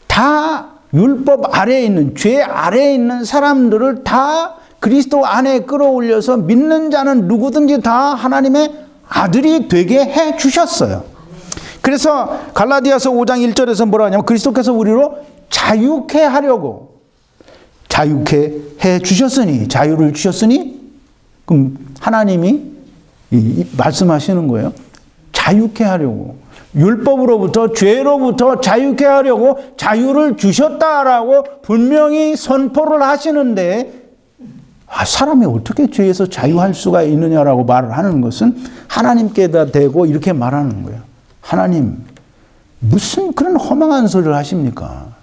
다 율법 아래에 있는, 죄 아래에 있는 사람들을 다 그리스도 안에 끌어올려서 믿는 자는 누구든지 다 하나님의 아들이 되게 해 주셨어요. 그래서 갈라디아서 5장 1절에서 뭐라 하냐면 그리스도께서 우리로 자유케 하려고 자유케 해 주셨으니, 자유를 주셨으니, 그럼 하나님이 말씀하시는 거예요. 자유케 하려고. 율법으로부터, 죄로부터 자유케 하려고 자유를 주셨다라고 분명히 선포를 하시는데, 사람이 어떻게 죄에서 자유할 수가 있느냐라고 말을 하는 것은 하나님께다 대고 이렇게 말하는 거예요. 하나님, 무슨 그런 허망한 소리를 하십니까?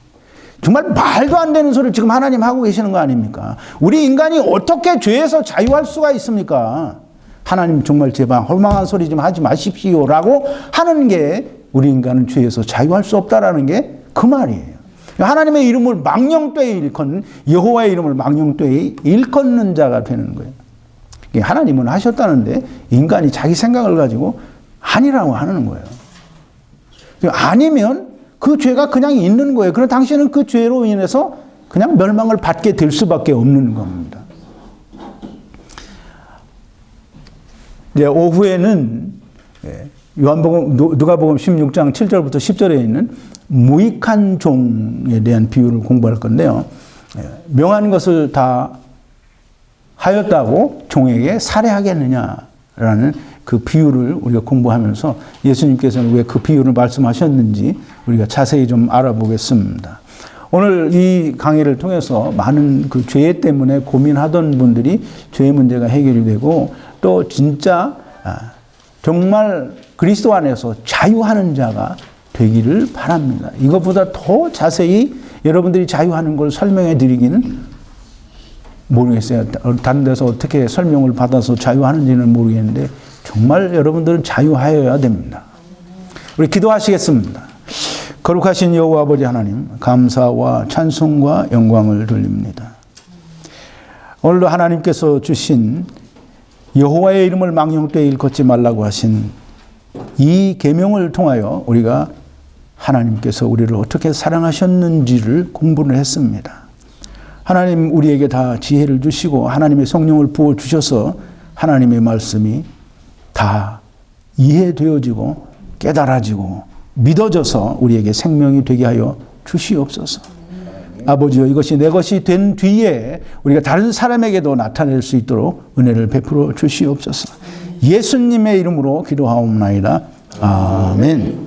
정말 말도 안 되는 소리를 지금 하나님 하고 계시는 거 아닙니까? 우리 인간이 어떻게 죄에서 자유할 수가 있습니까? 하나님 정말 제발 허망한 소리 좀 하지 마십시오라고 하는 게 우리 인간은 죄에서 자유할 수 없다라는 게 그 말이에요. 하나님의 이름을 망령되이 일컫는, 여호와의 이름을 망령되이 일컫는 자가 되는 거예요. 하나님은 하셨다는데 인간이 자기 생각을 가지고 아니라고 하는 거예요. 아니면 그 죄가 그냥 있는 거예요. 그럼 당신은 그 죄로 인해서 그냥 멸망을 받게 될 수밖에 없는 겁니다. 이제 오후에는 누가복음 16장 7절부터 10절에 있는 무익한 종에 대한 비유를 공부할 건데요. 명한 것을 다 하였다고 종에게 살해하겠느냐라는 그 비유를 우리가 공부하면서 예수님께서는 왜 그 비유를 말씀하셨는지 우리가 자세히 좀 알아보겠습니다. 오늘 이 강의를 통해서 많은 그 죄 때문에 고민하던 분들이 죄의 문제가 해결이 되고 또 진짜 정말 그리스도 안에서 자유하는 자가 되기를 바랍니다. 이것보다 더 자세히 여러분들이 자유하는 걸 설명해 드리기는 모르겠어요. 다른 데서 어떻게 설명을 받아서 자유하는지는 모르겠는데 정말 여러분들은 자유하여야 됩니다. 우리 기도하시겠습니다. 거룩하신 여호와 아버지 하나님, 감사와 찬송과 영광을 돌립니다. 오늘도 하나님께서 주신 여호와의 이름을 망령되이 일컫지 말라고 하신 이 계명을 통하여 우리가 하나님께서 우리를 어떻게 사랑하셨는지를 공부를 했습니다. 하나님 우리에게 다 지혜를 주시고 하나님의 성령을 부어주셔서 하나님의 말씀이 다 이해되어지고 깨달아지고 믿어져서 우리에게 생명이 되게 하여 주시옵소서. 아버지여, 이것이 내 것이 된 뒤에 우리가 다른 사람에게도 나타낼 수 있도록 은혜를 베풀어 주시옵소서. 예수님의 이름으로 기도하옵나이다. 아멘.